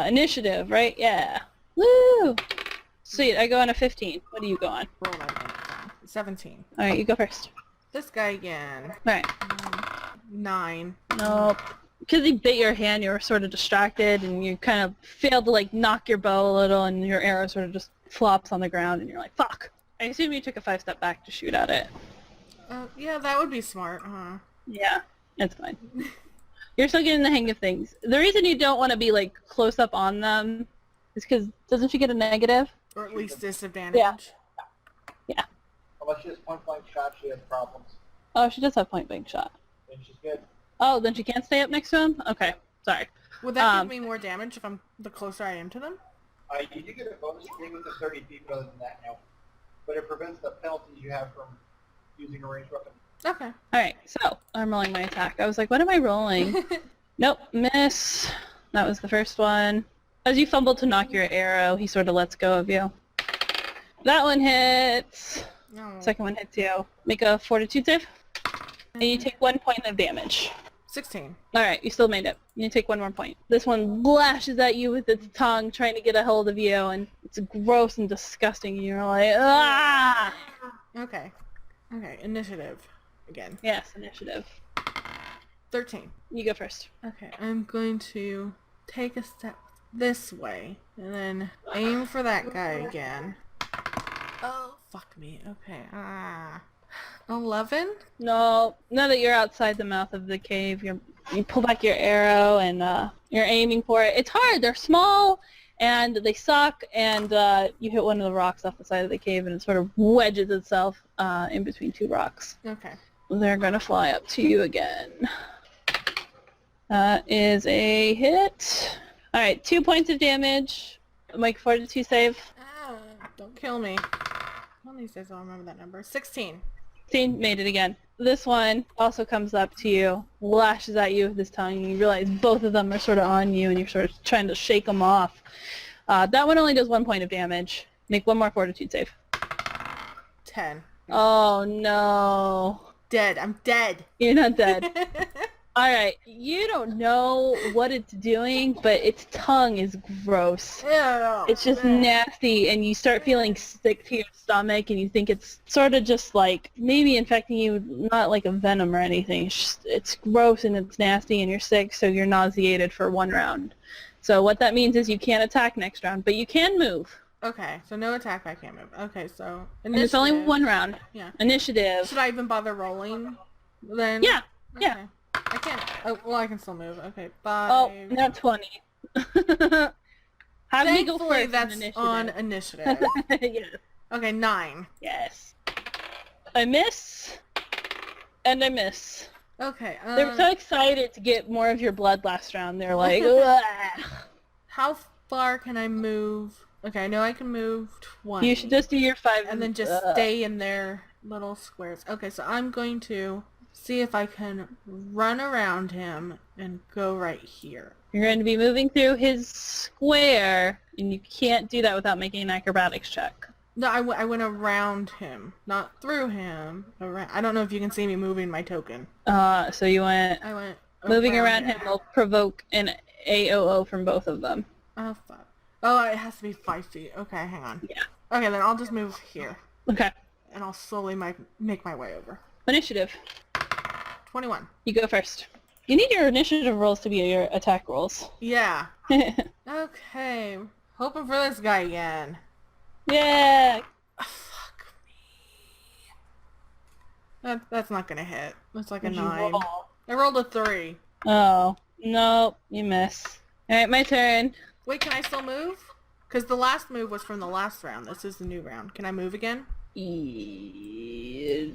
Initiative, right? Yeah. Woo! Sweet, I go on a 15. What do you go on? Roll that. 17. Alright, you go first. This guy again. Alright. 9. Nope. Because he bit your hand, you were sort of distracted, and you kind of failed to, like, knock your bow a little, and your arrow sort of just flops on the ground, and you're like, fuck! I assume you took a 5-step back to shoot at it. Yeah, that would be smart, huh? Yeah, it's fine. You're still getting the hang of things. The reason you don't want to be, like, close up on them is because, doesn't she get a negative? Or at least disadvantage. Yeah. Unless she has point-blank shot, she has problems. Oh, she does have point-blank shot. And she's good. Oh, then she can't stay up next to him? Okay, sorry. Would that give me more damage if I'm the closer I am to them? You do get a bonus for being within 30 feet, but other than that, no. But it prevents the penalties you have from using a ranged weapon. Okay. Alright, so, I'm rolling my attack. I was like, what am I rolling? Nope, miss. That was the first one. As you fumble to knock your arrow, he sort of lets go of you. That one hits. No. Second one hits you. Make a fortitude save. And you take 1 point of damage. 16. Alright, you still made it. You take 1 more point. This one lashes at you with its tongue, trying to get a hold of you, and it's gross and disgusting, and you're like, ah! Okay. Okay, initiative. Again. Yes, initiative. 13. You go first. Okay, I'm going to take a step this way, and then aim for that guy again. Oh, fuck me. Okay, 11? No, now that you're outside the mouth of the cave, you pull back your arrow, and you're aiming for it. It's hard. They're small, and they suck, and you hit one of the rocks off the side of the cave, and it sort of wedges itself in between two rocks. Okay. They're going to fly up to you again. That is a hit. Alright, 2 points of damage. Make fortitude save. Don't kill me. One of these days I'll remember that number. 16. 16, made it again. This one also comes up to you, lashes at you with his tongue, and you realize both of them are sort of on you, and you're sort of trying to shake them off. That one only does 1 point of damage. Make one more fortitude save. 10. Oh no. Dead. I'm dead. You're not dead. Alright, you don't know what it's doing, but its tongue is gross. Ew. It's just nasty, and you start feeling sick to your stomach, and you think it's sort of just like maybe infecting you, not like a venom or anything. It's gross and it's nasty, and you're sick, so you're nauseated for 1 round. So what that means is you can't attack next round, but you can move. Okay, so no attack, I can't move. Okay, so And it's only initiative. 1 round. Yeah. Initiative. Should I even bother rolling? Then. Yeah, yeah. Okay. I can't. Oh, well, I can still move. Okay, 5. Oh, not 20. Have me go Thankfully, first that's on initiative. on initiative. Yes. Okay, 9. Yes. I miss. And I miss. Okay. They were so excited to get more of your blood last round. They're like, "Ugh." How far can I move? Okay, I know I can move 20. You should just do your 5 and then just stay in their little squares. Okay, so I'm going to see if I can run around him and go right here. You're going to be moving through his square, and you can't do that without making an acrobatics check. No, I went around him, not through him. Around. I don't know if you can see me moving my token. So you went I went moving around him will provoke an AOO from both of them. Oh, fuck. Oh, it has to be 5 feet. Okay, hang on. Yeah. Okay, then I'll just move here. Okay. And I'll slowly make my way over. Initiative. 21. You go first. You need your initiative rolls to be your attack rolls. Yeah. Okay. Hoping for this guy again. Yeah. Oh, fuck me. That's not gonna hit. That's like a 9. I rolled a 3. Oh. No, you miss. Alright, my turn. Wait, can I still move? Because the last move was from the last round. This is the new round. Can I move again?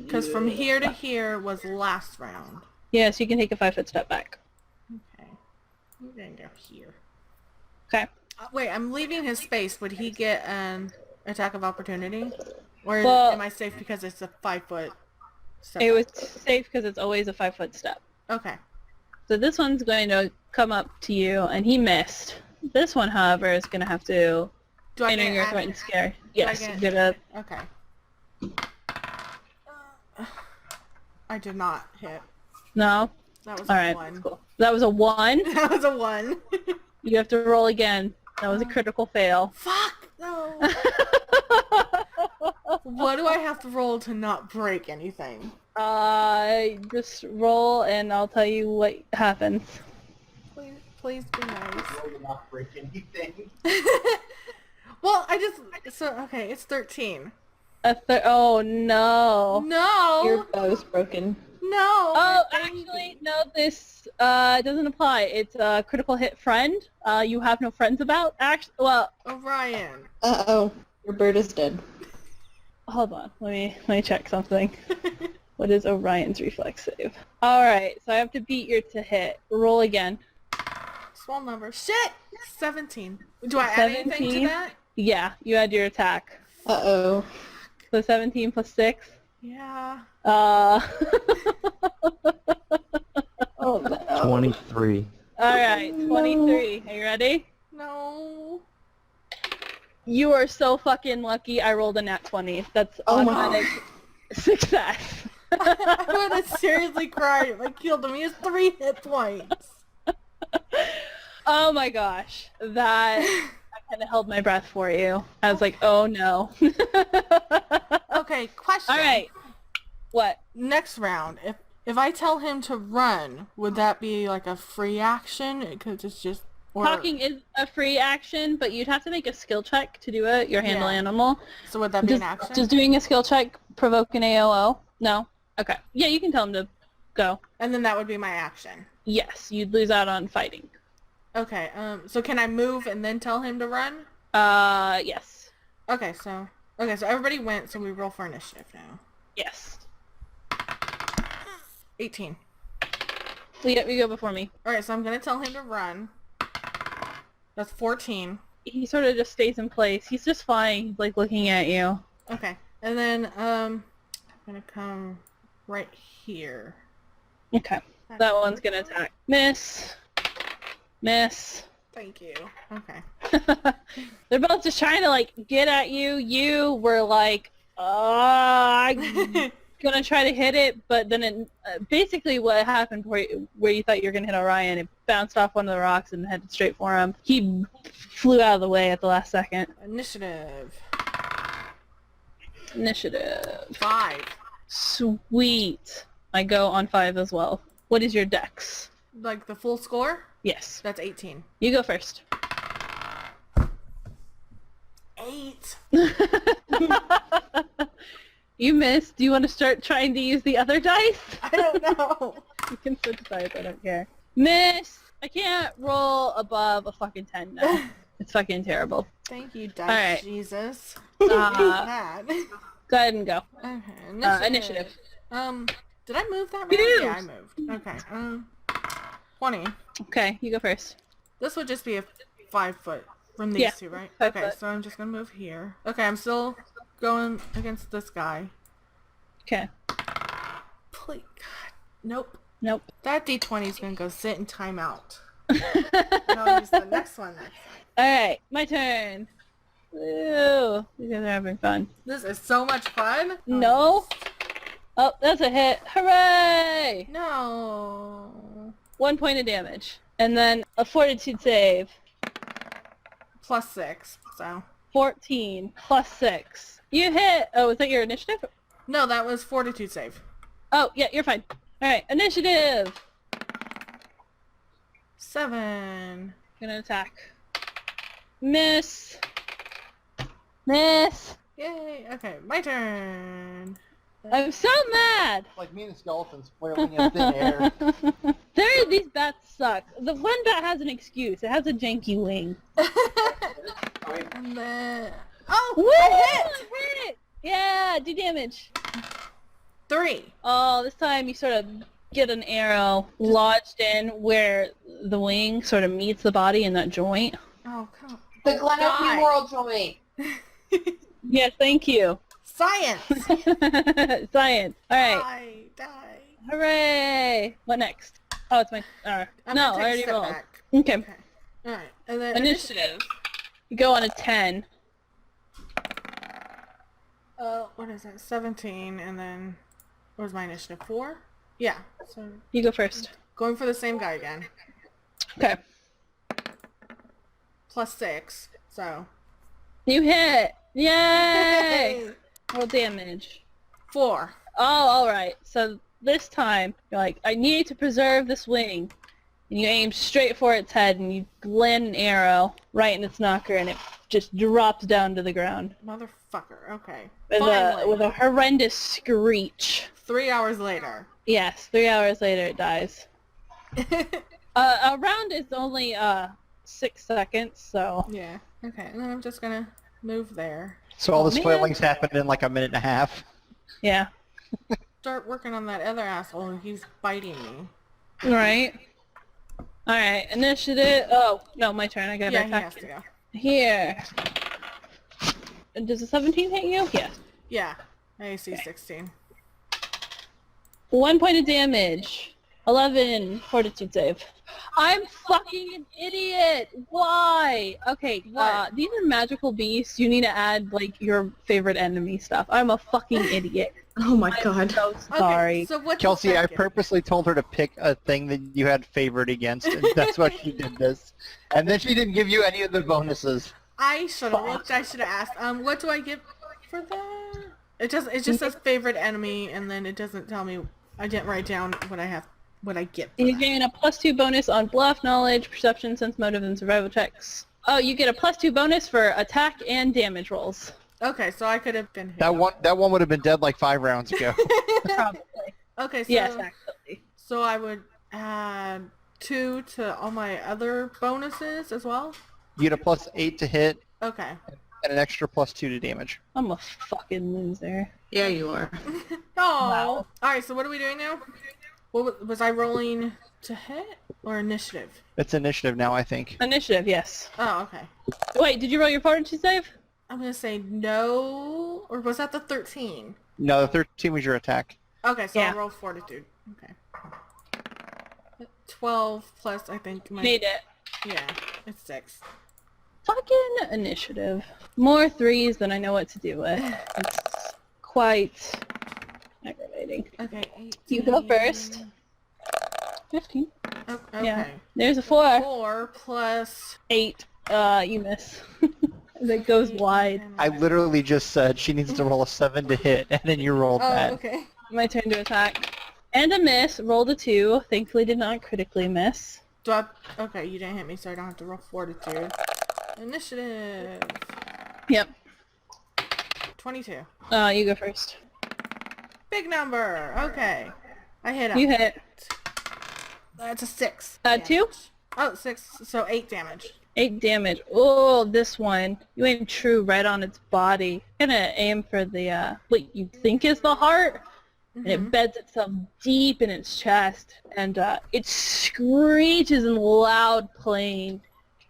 Because from here to here was last round. Yes, you can take a 5-foot step back. Okay. I'm gonna go here. Okay. Wait, I'm leaving his space. Would he get an attack of opportunity? Or Well, am I safe because it's a 5-foot step it was back? safe because it's always a 5-foot step. Okay. So this one's going to come up to you, and he missed. This one, however, is going to have to Do I enter get your add- threatened scare. Yes, get- you get a... Okay. I did not hit. No? That was Alright, a 1. cool. That was a 1. That was a 1. You have to roll again. That was a critical fail. Fuck! No! What do I have to roll to not break anything? Just roll, and I'll tell you what happens. Please be nice. Will not break anything. Well, okay, it's 13. Oh, no. No! Your bow's broken. No! Oh, actually, no, this doesn't apply. It's a critical hit friend. You have no friends about. Actually, well, Orion. Uh-oh. Your bird is dead. hold on. Let me check something. What is Orion's reflex save? Alright, so I have to beat your to hit. Roll again. Small number. Shit! 17. Do I add anything 17? to that? Yeah, you add your attack. Uh-oh. So 17 plus 6. Yeah. Oh no. 23. Alright, 23. Are you ready? No. You are so fucking lucky I rolled a nat 20. That's Oh my automatic success. I would have seriously cried if I killed him. He has 3 hit points. Oh my gosh. That... I kind of held my breath for you. I was like, oh no. Okay, question. Alright. What? Next round, if I tell him to run, would that be like a free action? Because it's just... Or, Talking is a free action, but you'd have to make a skill check to do it, your handle Yeah. animal. So would that be an action? Does doing a skill check provoke an AOO? No? Okay. Yeah, you can tell him to go. And then that would be my action. Yes, you'd lose out on fighting. Okay, so can I move and then tell him to run? Yes. Okay, so everybody went, so we roll for initiative now. Yes. 18. You go before me. Alright, so I'm gonna tell him to run. That's 14. He sort of just stays in place. He's just flying. He's like looking at you. Okay, and then, I'm gonna come right here. Okay. That one's gonna attack. Miss. Miss. Thank you. Okay. They're both just trying to like get at you. You were like, I'm gonna try to hit it, but then it basically what happened where you thought you were gonna hit Orion, it bounced off one of the rocks and headed straight for him. He flew out of the way at the last second. Initiative. Initiative. 5. Sweet. I go on 5 as well. What is your dex? Like the full score? Yes. That's 18. You go first. 8. You missed. Do you want to start trying to use the other dice? I don't know. You can switch dice. I don't care. Miss. I can't roll above a fucking 10 now. It's fucking terrible. Thank you, Dice Alright. Jesus. Uh, That. Go ahead and go. Okay, Initiative. Did I move that round? You Yeah, I moved. Okay, 20. Okay, you go first. This would just be a 5-foot From these Yeah, two, right? 5 Okay, foot. so I'm just gonna move here. Okay, I'm still going against this guy. Okay. Please, God. Nope. Nope. That D20 is gonna go sit in timeout. And I'll use the next one next time. Alright, my turn. Woo! You guys are having fun. This is so much fun. No. Oh, that's a hit. Hooray! No. 1 point of damage. And then a fortitude save. +6, so. 14 plus 6. You hit! Oh, was that your initiative? No, that was fortitude save. Oh, yeah, you're fine. Alright, initiative! 7. Gonna attack. Miss! Miss! Yay. Okay, my turn. I'm so mad! Like me and skeletons flailing in thin air. These bats suck. The one bat has an excuse. It has a janky wing. And then... Oh! Woo! I Hit! Yeah, do damage. hit! 3. Oh, this time you sort of get an arrow lodged in where the wing sort of meets the body in that joint. Oh, come on. The glenohumeral joint. Yes, thank you. Science! Science. Alright. Die. Hooray! What next? Oh, it's my... I'm no, gonna I take a already step rolled. back. Okay. Okay. Alright, and then Initiative. You go on a 10. What is that? 17, and then... What was my initiative? 4? Yeah. So, You go first. going for the same guy again. Okay. +6, so... You hit! Yay! Roll damage. 4. Oh, alright. So this time, you're like, I need to preserve this wing. And you aim straight for its head, and you land an arrow right in its knocker, and it just drops down to the ground. Motherfucker, okay. With Finally. a horrendous screech. 3 hours later. Yes, 3 hours later it dies. A round is only 6 seconds, so... Yeah. Okay, and then I'm just gonna move there. So all this man. flailing's happened in like a minute and a half. Yeah. Start working on that other asshole, and he's biting me. Right. Alright, initiative... Oh, no, my turn. I gotta Yeah, he attack has to go. Here. Does a 17 hit you? Yeah. Yeah. AC 16. 1 point of damage. 11 fortitude save. I'm fucking an idiot! Why? Okay, What? these are magical beasts. You need to add, like, your favorite enemy stuff. I'm a fucking idiot. Oh my I'm god. so Okay, sorry. so what's Kelsey, the I second? purposely told her to pick a thing that you had favored against, and that's why she did this. And then she didn't give you any of the bonuses. I should have looked. I should have asked. What do I get for that? It just says favorite enemy, and then it doesn't tell me. I didn't write down what I have, what I get. For You that. gain a +2 bonus on bluff, knowledge, perception, sense motive, and survival checks. Oh, you get a +2 bonus for attack and damage rolls. Okay, so I could have been here. That one would have been dead like 5 rounds ago. Probably. Okay, so Yes, actually. so I would add 2 to all my other bonuses as well. You get a +8 to hit Okay. and an extra +2 to damage. I'm a fucking loser. Yeah, you are. Oh. Wow. All right. So what are we doing now? What was I rolling to hit or initiative? It's initiative now, I think. Initiative, yes. Oh, okay. Wait, did you roll your fortitude save? I'm gonna say no, or was that the 13? No, the 13 was your attack. Okay, so Yeah. I'll roll fortitude. Okay. 12 plus, I think. Made it. Yeah, it's 6. Fucking initiative. More 3s than I know what to do with. It's quite aggravating. Okay, 18. You go first. 15. Oh, okay. Yeah. There's a 4. 4 plus... 8. You miss. That goes wide. I literally just said she needs to roll a 7 to hit, and then you rolled Oh, that. okay. My turn to attack. And a miss. Rolled a 2. Thankfully did not critically miss. Do I... Okay, you didn't hit me, so I don't have to roll fortitude. Initiative. Yep. 22. You go first. Big number. Okay. I hit him. You hit. That's a 6. 2? Oh, 6. So 8 damage. 8 damage. Oh, this one. You aim true right on its body. Gonna aim for the, what you think is the heart. And it beds itself deep in its chest. And, it screeches in loud pain.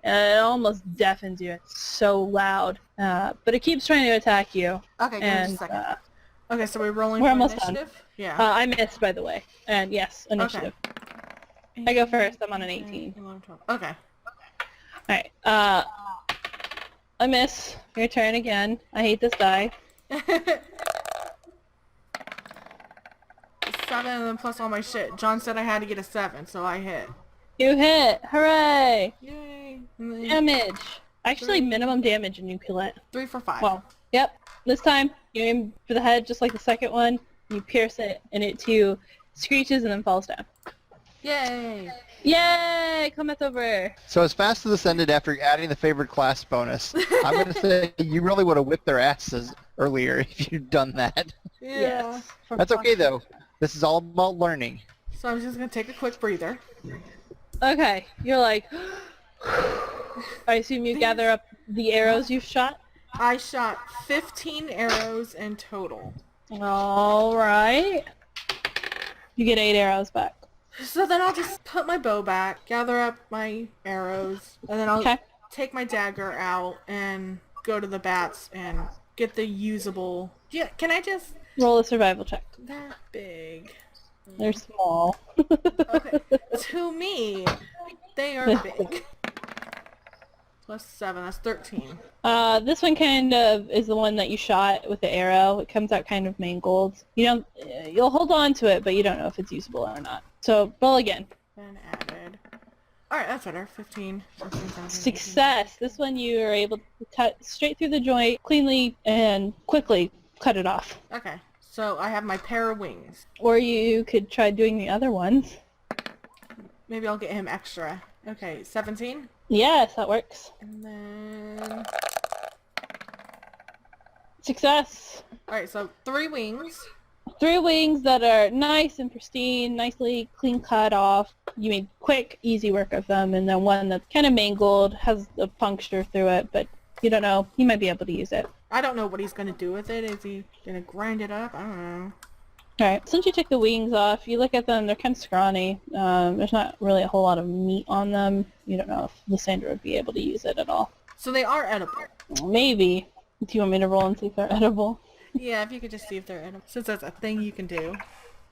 It almost deafens you. It's so loud. But it keeps trying to attack you. Okay, give me just a And second. Okay, so we're rolling we're for almost done. initiative? Yeah. I missed, by the way. And yes, initiative. I go first. I'm on an 18. 11, 12. Okay. Alright. I miss. Your turn again. I hate this die. 7 and then plus all my shit. John said I had to get a 7, so I hit. You hit! Hooray! Yay! And then Damage! Actually, minimum damage in nucleate. 3 for 5. Well, yep. This time, you aim for the head just like the second one. You pierce it, and it too screeches and then falls down. Yay! Yay! Combat's over! So as fast as this ended after adding the favorite class bonus, I'm going to say you really would have whipped their asses earlier if you'd done that. Yeah. Yes. For That's okay though. This is all about learning. So I'm just gonna take a quick breather. Okay, you're like... I assume you gather up the arrows you've shot? I shot 15 arrows in total. Alright. You get 8 arrows back. So then I'll just put my bow back, gather up my arrows, and then I'll Okay. take my dagger out and go to the bats and get the usable... Yeah, can I just... Roll a survival check. They're big. They're small. Okay. To me, they are big. Plus 7, that's 13. This one kind of is the one that you shot with the arrow. It comes out kind of mangled. You'll hold on to it, but you don't know if it's usable or not. So roll again. Then added. Alright, that's better. 15, 16, 17, 18. Success. This one you are able to cut straight through the joint, cleanly and quickly cut it off. Okay, so I have my pair of wings. Or you could try doing the other ones. Maybe I'll get him extra. Okay, 17. Yes, that works. And then... Success. Alright, so 3 wings. 3 wings that are nice and pristine, nicely clean cut off. You made quick, easy work of them, and then one that's kind of mangled, has a puncture through it, but you don't know. You might be able to use it. I don't know what he's going to do with it. Is he going to grind it up? I don't know. Alright, since you took the wings off, you look at them, they're kind of scrawny. There's not really a whole lot of meat on them. You don't know if Lysandra would be able to use it at all. So they are edible. Maybe. Do you want me to roll and see if they're edible? Yeah, if you could just see if they're edible. Since that's a thing you can do.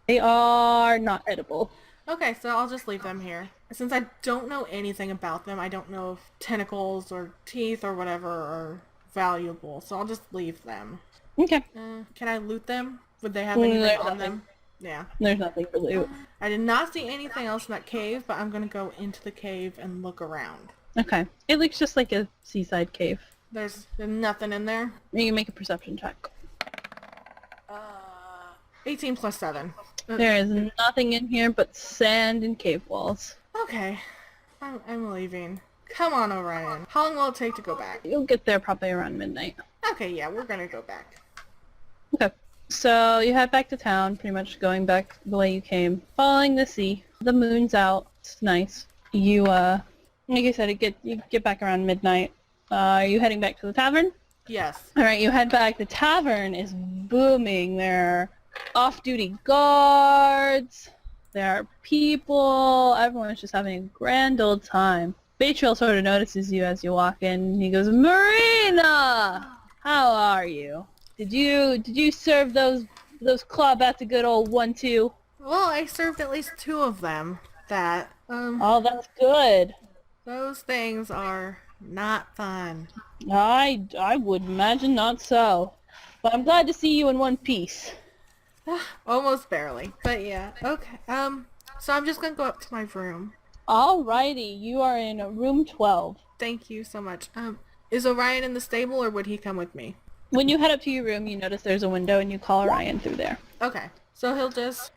They are not edible. Okay, so I'll just leave them here. Since I don't know anything about them, I don't know if tentacles or teeth or whatever are valuable. So I'll just leave them. Okay. Can I loot them? Would they have anything There's on nothing. them? Yeah. There's nothing for loot. I did not see anything else in that cave, but I'm going to go into the cave and look around. Okay. It looks just like a seaside cave. There's nothing in there. You can make a perception check. 18 plus 7. There is nothing in here but sand and cave walls. Okay. I'm leaving. Come on, Orion. How long will it take to go back? You'll get there probably around midnight. Okay, yeah, we're going to go back. Okay. So you head back to town, pretty much going back the way you came, following the sea. The moon's out. It's nice. You, like I said, you get back around midnight. Are you heading back to the tavern? Yes. Alright, you head back. The tavern is booming. There are off-duty guards. There are people. Everyone's just having a grand old time. Batriel sort of notices you as you walk in. He goes, Marina! How are you? Did you serve those clawbats a good old 1-2? Well, I served at least 2 of them. Oh, that's good. Those things are not fun. I would imagine not so. But I'm glad to see you in one piece. Almost barely. But yeah, okay. So I'm just gonna go up to my room. Alrighty, you are in room 12. Thank you so much. Is Orion in the stable or would he come with me? When you head up to your room, you notice there's a window and you call Orion through there. Okay. So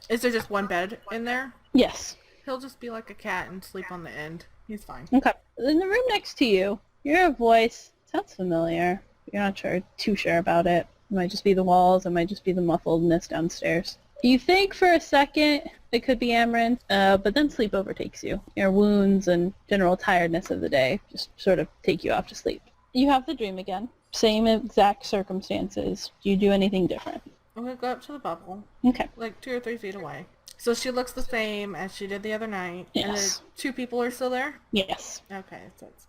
is there just one bed in there? Yes. He'll just be like a cat and sleep on the end. He's fine. Okay. In the room next to you, you hear a voice. Sounds familiar. You're not too sure about it. It might just be the walls. It might just be the muffledness downstairs. You think for a second it could be Amryn, but then sleep overtakes you. Your wounds and general tiredness of the day just sort of take you off to sleep. You have the dream again. Same exact circumstances. Do you do anything different? I'm gonna go up to the bubble, Okay. like 2 or 3 feet away. So she looks the same as she did the other night. Yes. And the 2 people are still there? Yes. Okay, so it's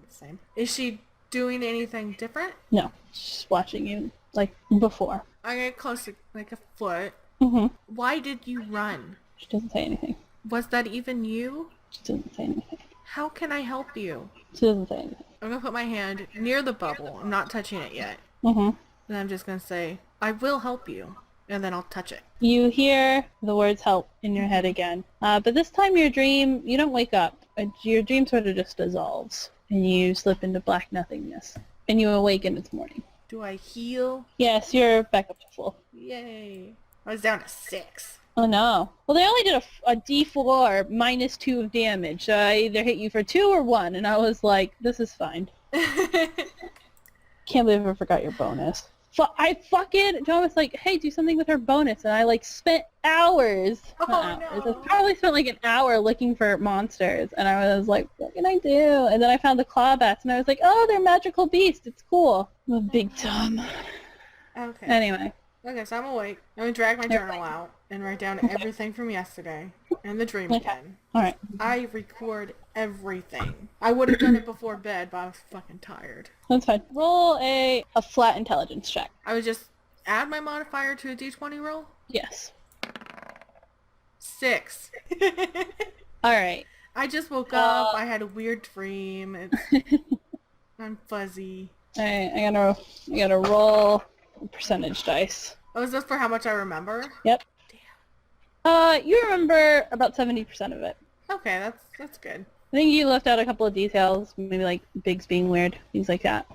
the same. Is she doing anything different? No, she's watching you like before. I get close to like a foot. Mm-hmm. Why did you run? She doesn't say anything. Was that even you? She doesn't say anything. How can I help you? She doesn't say anything. I'm gonna put my hand near the bubble. I'm not touching it yet. Mm-hmm. And I'm just gonna say, I will help you. And then I'll touch it. You hear the words help in your head again. But this time your dream, you don't wake up. Your dream sort of just dissolves. And you slip into black nothingness. And you awaken it's morning. Do I heal? Yes, you're back up to full. Yay. I was down to 6. Oh no. Well, they only did a D4 minus 2 of damage. So I either hit you for 2 or 1. And I was like, this is fine. Can't believe I forgot your bonus. John was like, hey, do something with her bonus. And I like spent hours. Not hours. No. I probably spent like an hour looking for monsters. And I was like, what can I do? And then I found the claw bats and I was like, oh, they're magical beasts. It's cool. I'm a big dumb. Okay. Anyway. Okay, so I'm awake. I'm gonna drag my journal out and write down everything from yesterday and the dream again. Alright. I record everything. I would have done it before bed, but I was fucking tired. That's fine. Roll a flat intelligence check. I would just add my modifier to a d20 roll. Yes. 6. Alright. I just woke up. I had a weird dream. I'm fuzzy. Alright, I gotta roll a percentage dice. Oh, is this for how much I remember? Yep. You remember about 70% of it. Okay, that's good. I think you left out a couple of details, maybe like Biggs being weird, things like that.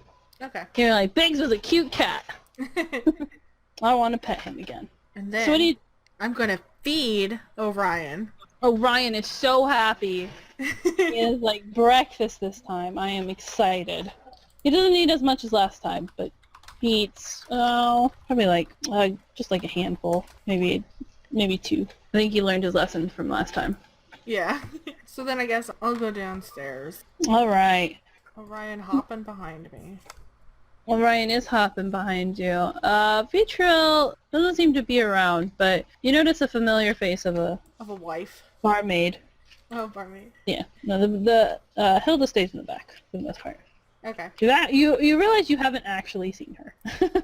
Okay. You're like, Biggs was a cute cat. I want to pet him again. And then So what do you... I'm gonna feed Orion. Oh, Ryan is so happy. He has like breakfast this time. I am excited. He doesn't eat as much as last time, but he eats, probably like, just like a handful. Maybe 2. I think he learned his lesson from last time. Yeah. So then I guess I'll go downstairs. Alright. Orion hopping behind me. Well, Ryan is hopping behind you. Vitriol doesn't seem to be around, but you notice a familiar face of a Of a wife. barmaid. Oh, barmaid. Yeah. No, the Hilda stays in the back for the most part. Okay. You realize you haven't actually seen her.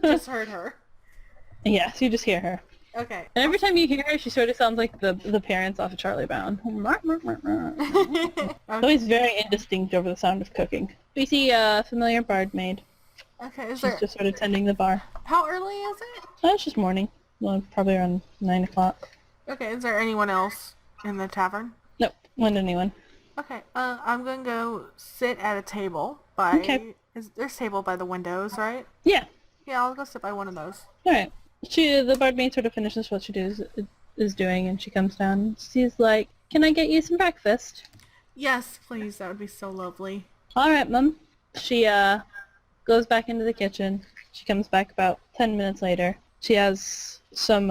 Just heard her. Yes, you just hear her. Okay. And every time you hear her, she sort of sounds like the parents off of Charlie Brown. It's always very indistinct over the sound of cooking. We see a familiar barmaid. Okay, She's just sort of tending the bar. how early is it? Oh, it's just morning. Well, probably around 9 o'clock. Okay, is there anyone else in the tavern? Nope, wasn't anyone. Okay, I'm gonna go sit at a table by... Okay. There's a table by the windows, right? Yeah. Yeah, I'll go sit by one of those. Alright. The barmaid sort of finishes what she is doing, and she comes down. She's like, can I get you some breakfast? Yes, please, that would be so lovely. Alright, Mum. She, goes back into the kitchen. She comes back about 10 minutes later. She has some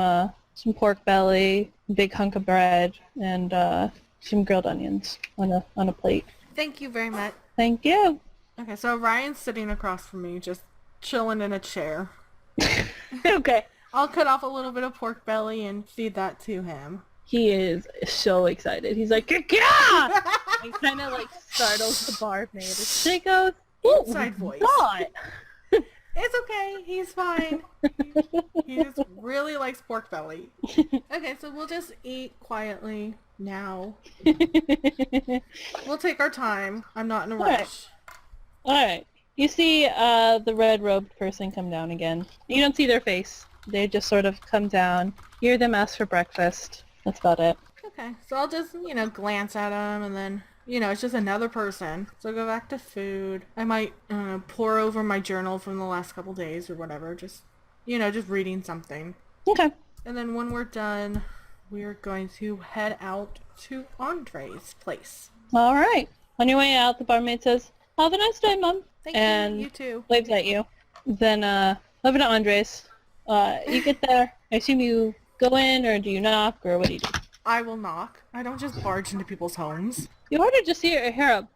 pork belly, a big hunk of bread, and, some grilled onions on a plate. Thank you very much. Thank you. Okay, so Ryan's sitting across from me, just chilling in a chair. Okay. I'll cut off a little bit of pork belly and feed that to him. He is so excited. He's like, yeah! He kind of like startles the barmaid. She goes, Inside voice. What? It's okay, he's fine. He just really likes pork belly. Okay, so we'll just eat quietly now. We'll take our time. I'm not in a rush. Alright. You see the red-robed person come down again. You don't see their face. They just sort of come down. You hear them ask for breakfast. That's about it. Okay, so I'll just, glance at him and then, it's just another person. So I'll go back to food. I might pour over my journal from the last couple days or whatever. Just, just reading something. Okay. And then when we're done, we're going to head out to Andre's place. Alright. On your way out, the barmaid says, have a nice day, Mum. Thank And you too. waves at you. Then, over to Andres. You get there. I assume you go in, or do you knock, or what do you do? I will knock. I don't just barge into people's homes. You ought to just hear a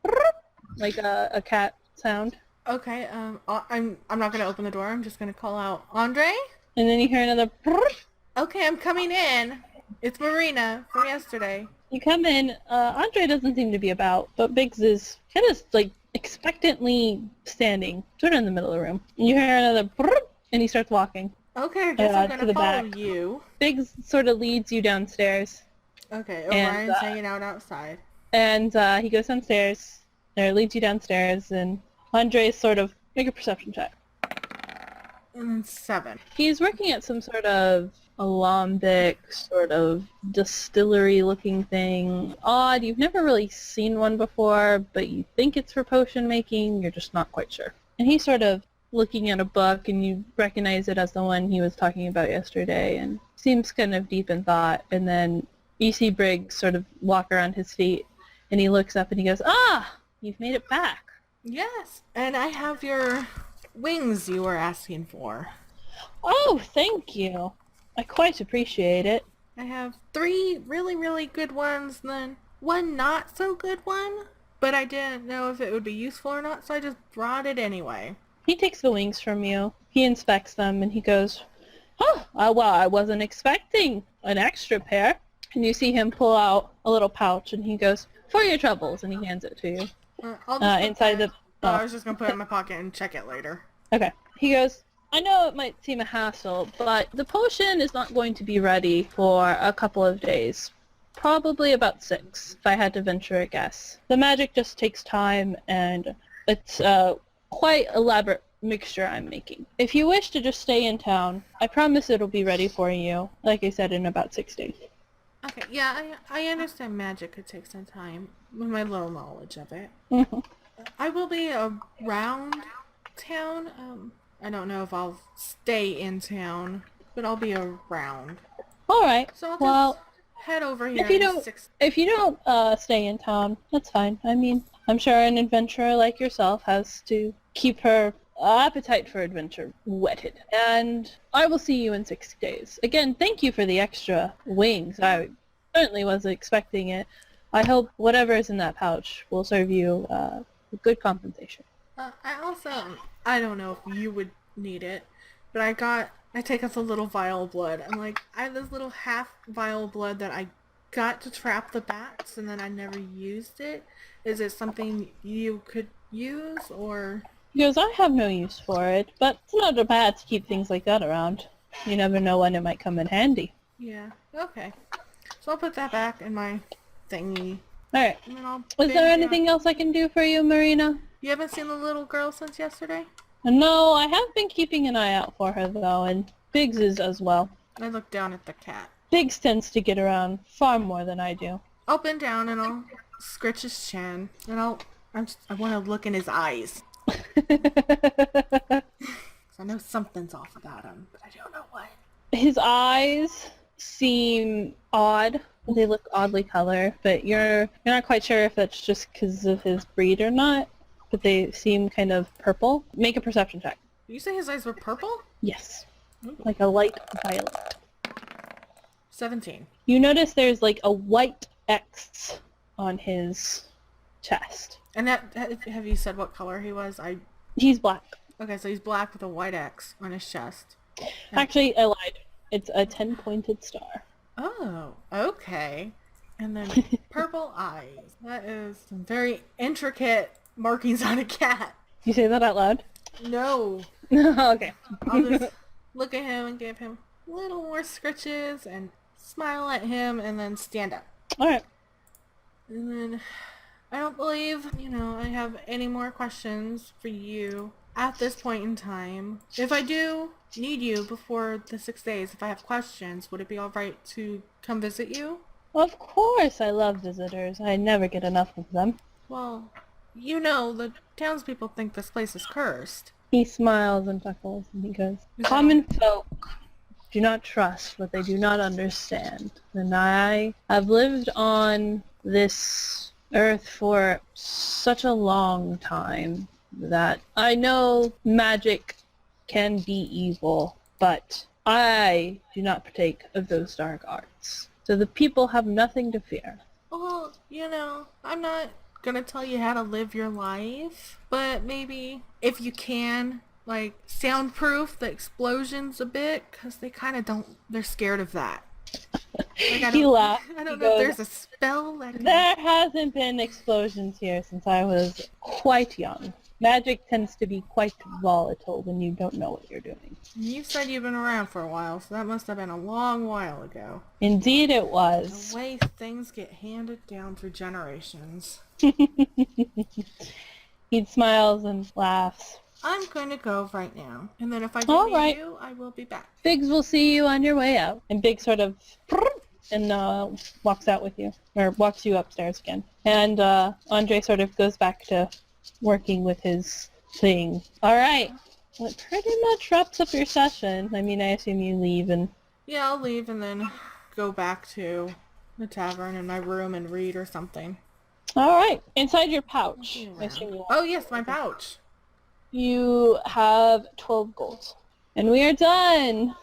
like a cat sound. Okay, I'm not gonna open the door. I'm just gonna call out, Andre? And then you hear another Okay, I'm coming in. It's Marina from yesterday. You come in, Andre doesn't seem to be about, but Biggs is kind of like expectantly standing, sort of in the middle of the room. You hear another brrrt, and he starts walking. Okay, I guess I'm to gonna the follow back. you. Biggs sort of leads you downstairs, Okay, And, Orion's hanging out outside. and he goes downstairs, or leads you downstairs, and Andres sort of make a perception check. And then 7. He's working at some sort of alembic, sort of distillery-looking thing. Odd, you've never really seen one before, but you think it's for potion making, you're just not quite sure. And he's sort of looking at a book, and you recognize it as the one he was talking about yesterday, and seems kind of deep in thought. And then you see Briggs sort of walk around his feet, and he looks up and he goes, "Ah, you've made it back." Yes, and I have your wings you were asking for. "Oh, thank you. I quite appreciate it." I have 3 really, really good ones, and then 1 not so good one. But I didn't know if it would be useful or not, so I just brought it anyway. He takes the wings from you. He inspects them, and he goes, "Oh, well, I wasn't expecting an extra pair." And you see him pull out a little pouch, and he goes, "For your troubles," and he hands it to you. I'll just put Inside that- the... I was just gonna put it in my pocket and check it later. Okay. He goes, "I know it might seem a hassle, but the potion is not going to be ready for a couple of days. Probably about 6, if I had to venture a guess. The magic just takes time, and it's a quite elaborate mixture I'm making. If you wish to just stay in town, I promise it'll be ready for you, like I said, in about 6 days. Okay, yeah, I understand magic could take some time, with my little knowledge of it. Mhm. I will be around town. I don't know if I'll stay in town, but I'll be around. All right. So I'll just Well, head over here if you in don't- 6... if you don't stay in town, that's fine. I mean, I'm sure an adventurer like yourself has to keep her appetite for adventure whetted. And I will see you in 6 days. Again, thank you for the extra wings. I certainly wasn't expecting it. I hope whatever is in that pouch will serve you good compensation." I don't know if you would need it, but I take us a little vial of blood. I'm like, I have this little half vial of blood that I got to trap the bats, and then I never used it. Is it something you could use, or... He goes, "I have no use for it, but it's not bad to keep things like that around. You never know when it might come in handy." Yeah, okay. So I'll put that back in my thingy. Alright. And then I'll Is binge there out. anything else I can do for you, Marina? You haven't seen the little girl since yesterday? No, I have been keeping an eye out for her, though, and Biggs is as well. I look down at the cat. Biggs tends to get around far more than I do. I'll bend down and I'll scratch his chin. And I want to look in his eyes. 'Cause I know something's off about him, but I don't know what. His eyes seem odd. They look oddly colored, but you're not quite sure if that's just because of his breed or not. But they seem kind of purple. Make a perception check. Did you say his eyes were purple? Yes. Like a light violet. 17. You notice there's like a white X on his chest. And have you said what color he was? He's black. Okay, so he's black with a white X on his chest. Actually, I lied. It's a 10-pointed star. Oh, okay. And then purple eyes. That is some very intricate markings on a cat. You say that out loud? No. Okay. I'll just look at him and give him a little more scritches and smile at him and then stand up. Alright. And then I don't believe, I have any more questions for you at this point in time. If I do need you before the 6 days, if I have questions, would it be alright to come visit you? Of course, I love visitors. I never get enough of them. Well, the townspeople think this place is cursed. He smiles and chuckles and he goes, "Common folk do not trust what they do not understand. And I have lived on this earth for such a long time that I know magic can be evil, but I do not partake of those dark arts. So the people have nothing to fear." Well, I'm not gonna tell you how to live your life, but maybe if you can, soundproof the explosions a bit, because they kind of don't, they're scared of that. Like, I He don't, laughed. I don't He know if goes, there's a spell that can... There hasn't been explosions here since I was quite young. Magic tends to be quite volatile when you don't know what you're doing. You said you've been around for a while, so that must have been a long while ago. Indeed it The was. way things get handed down through generations. He smiles and laughs. I'm going to go right now. And then if I do All need right. you, I will be back. Biggs will see you on your way out. And Biggs sort of and walks out with you, or walks you upstairs again. And Andre sort of goes back to working with his thing. All right. Well, it pretty much wraps up your session. I mean, I assume you leave and... Yeah, I'll leave and then go back to the tavern in my room and read or something. All right. Inside your pouch, Be I assume around. you Oh yes, my pouch. You have 12 gold. And we are done!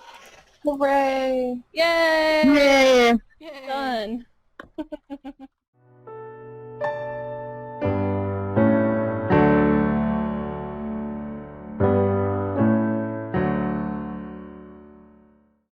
Hooray! Yay! Yeah. Yay. Done.